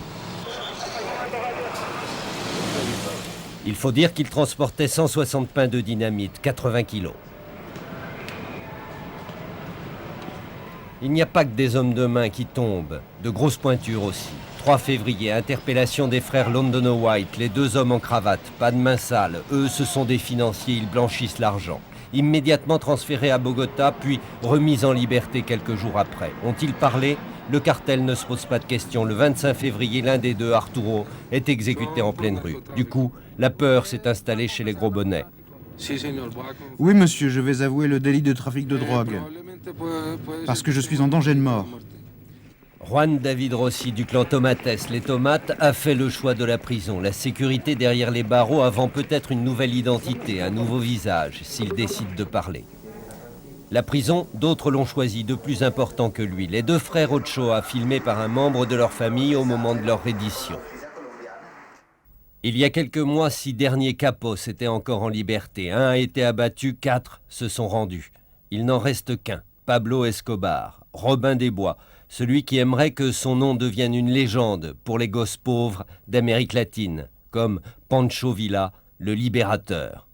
Il faut dire qu'ils transportaient 160 pains de dynamite, 80 kilos. Il n'y a pas que des hommes de main qui tombent, de grosses pointures aussi. 3 février, interpellation des frères Londono White, les 2 hommes en cravate, pas de main sale. Eux, ce sont des financiers, ils blanchissent l'argent. Immédiatement transférés à Bogota, puis remis en liberté quelques jours après. Ont-ils parlé? Le cartel ne se pose pas de questions. Le 25 février, l'un des 2, Arturo, est exécuté en pleine rue. Du coup, la peur s'est installée chez les gros bonnets. Oui, monsieur, je vais avouer le délit de trafic de drogue. Parce que je suis en danger de mort. Juan David Rossi du clan Tomates, les Tomates, a fait le choix de la prison. La sécurité derrière les barreaux avant peut-être une nouvelle identité, un nouveau visage, s'il décide de parler. La prison, d'autres l'ont choisi de plus important que lui. Les 2 frères Ochoa, filmés par un membre de leur famille au moment de leur reddition. Il y a quelques mois, 6 derniers capos étaient encore en liberté. 1 a été abattu, 4 se sont rendus. Il n'en reste qu'un, Pablo Escobar, Robin des Bois, celui qui aimerait que son nom devienne une légende pour les gosses pauvres d'Amérique latine, comme Pancho Villa, le libérateur.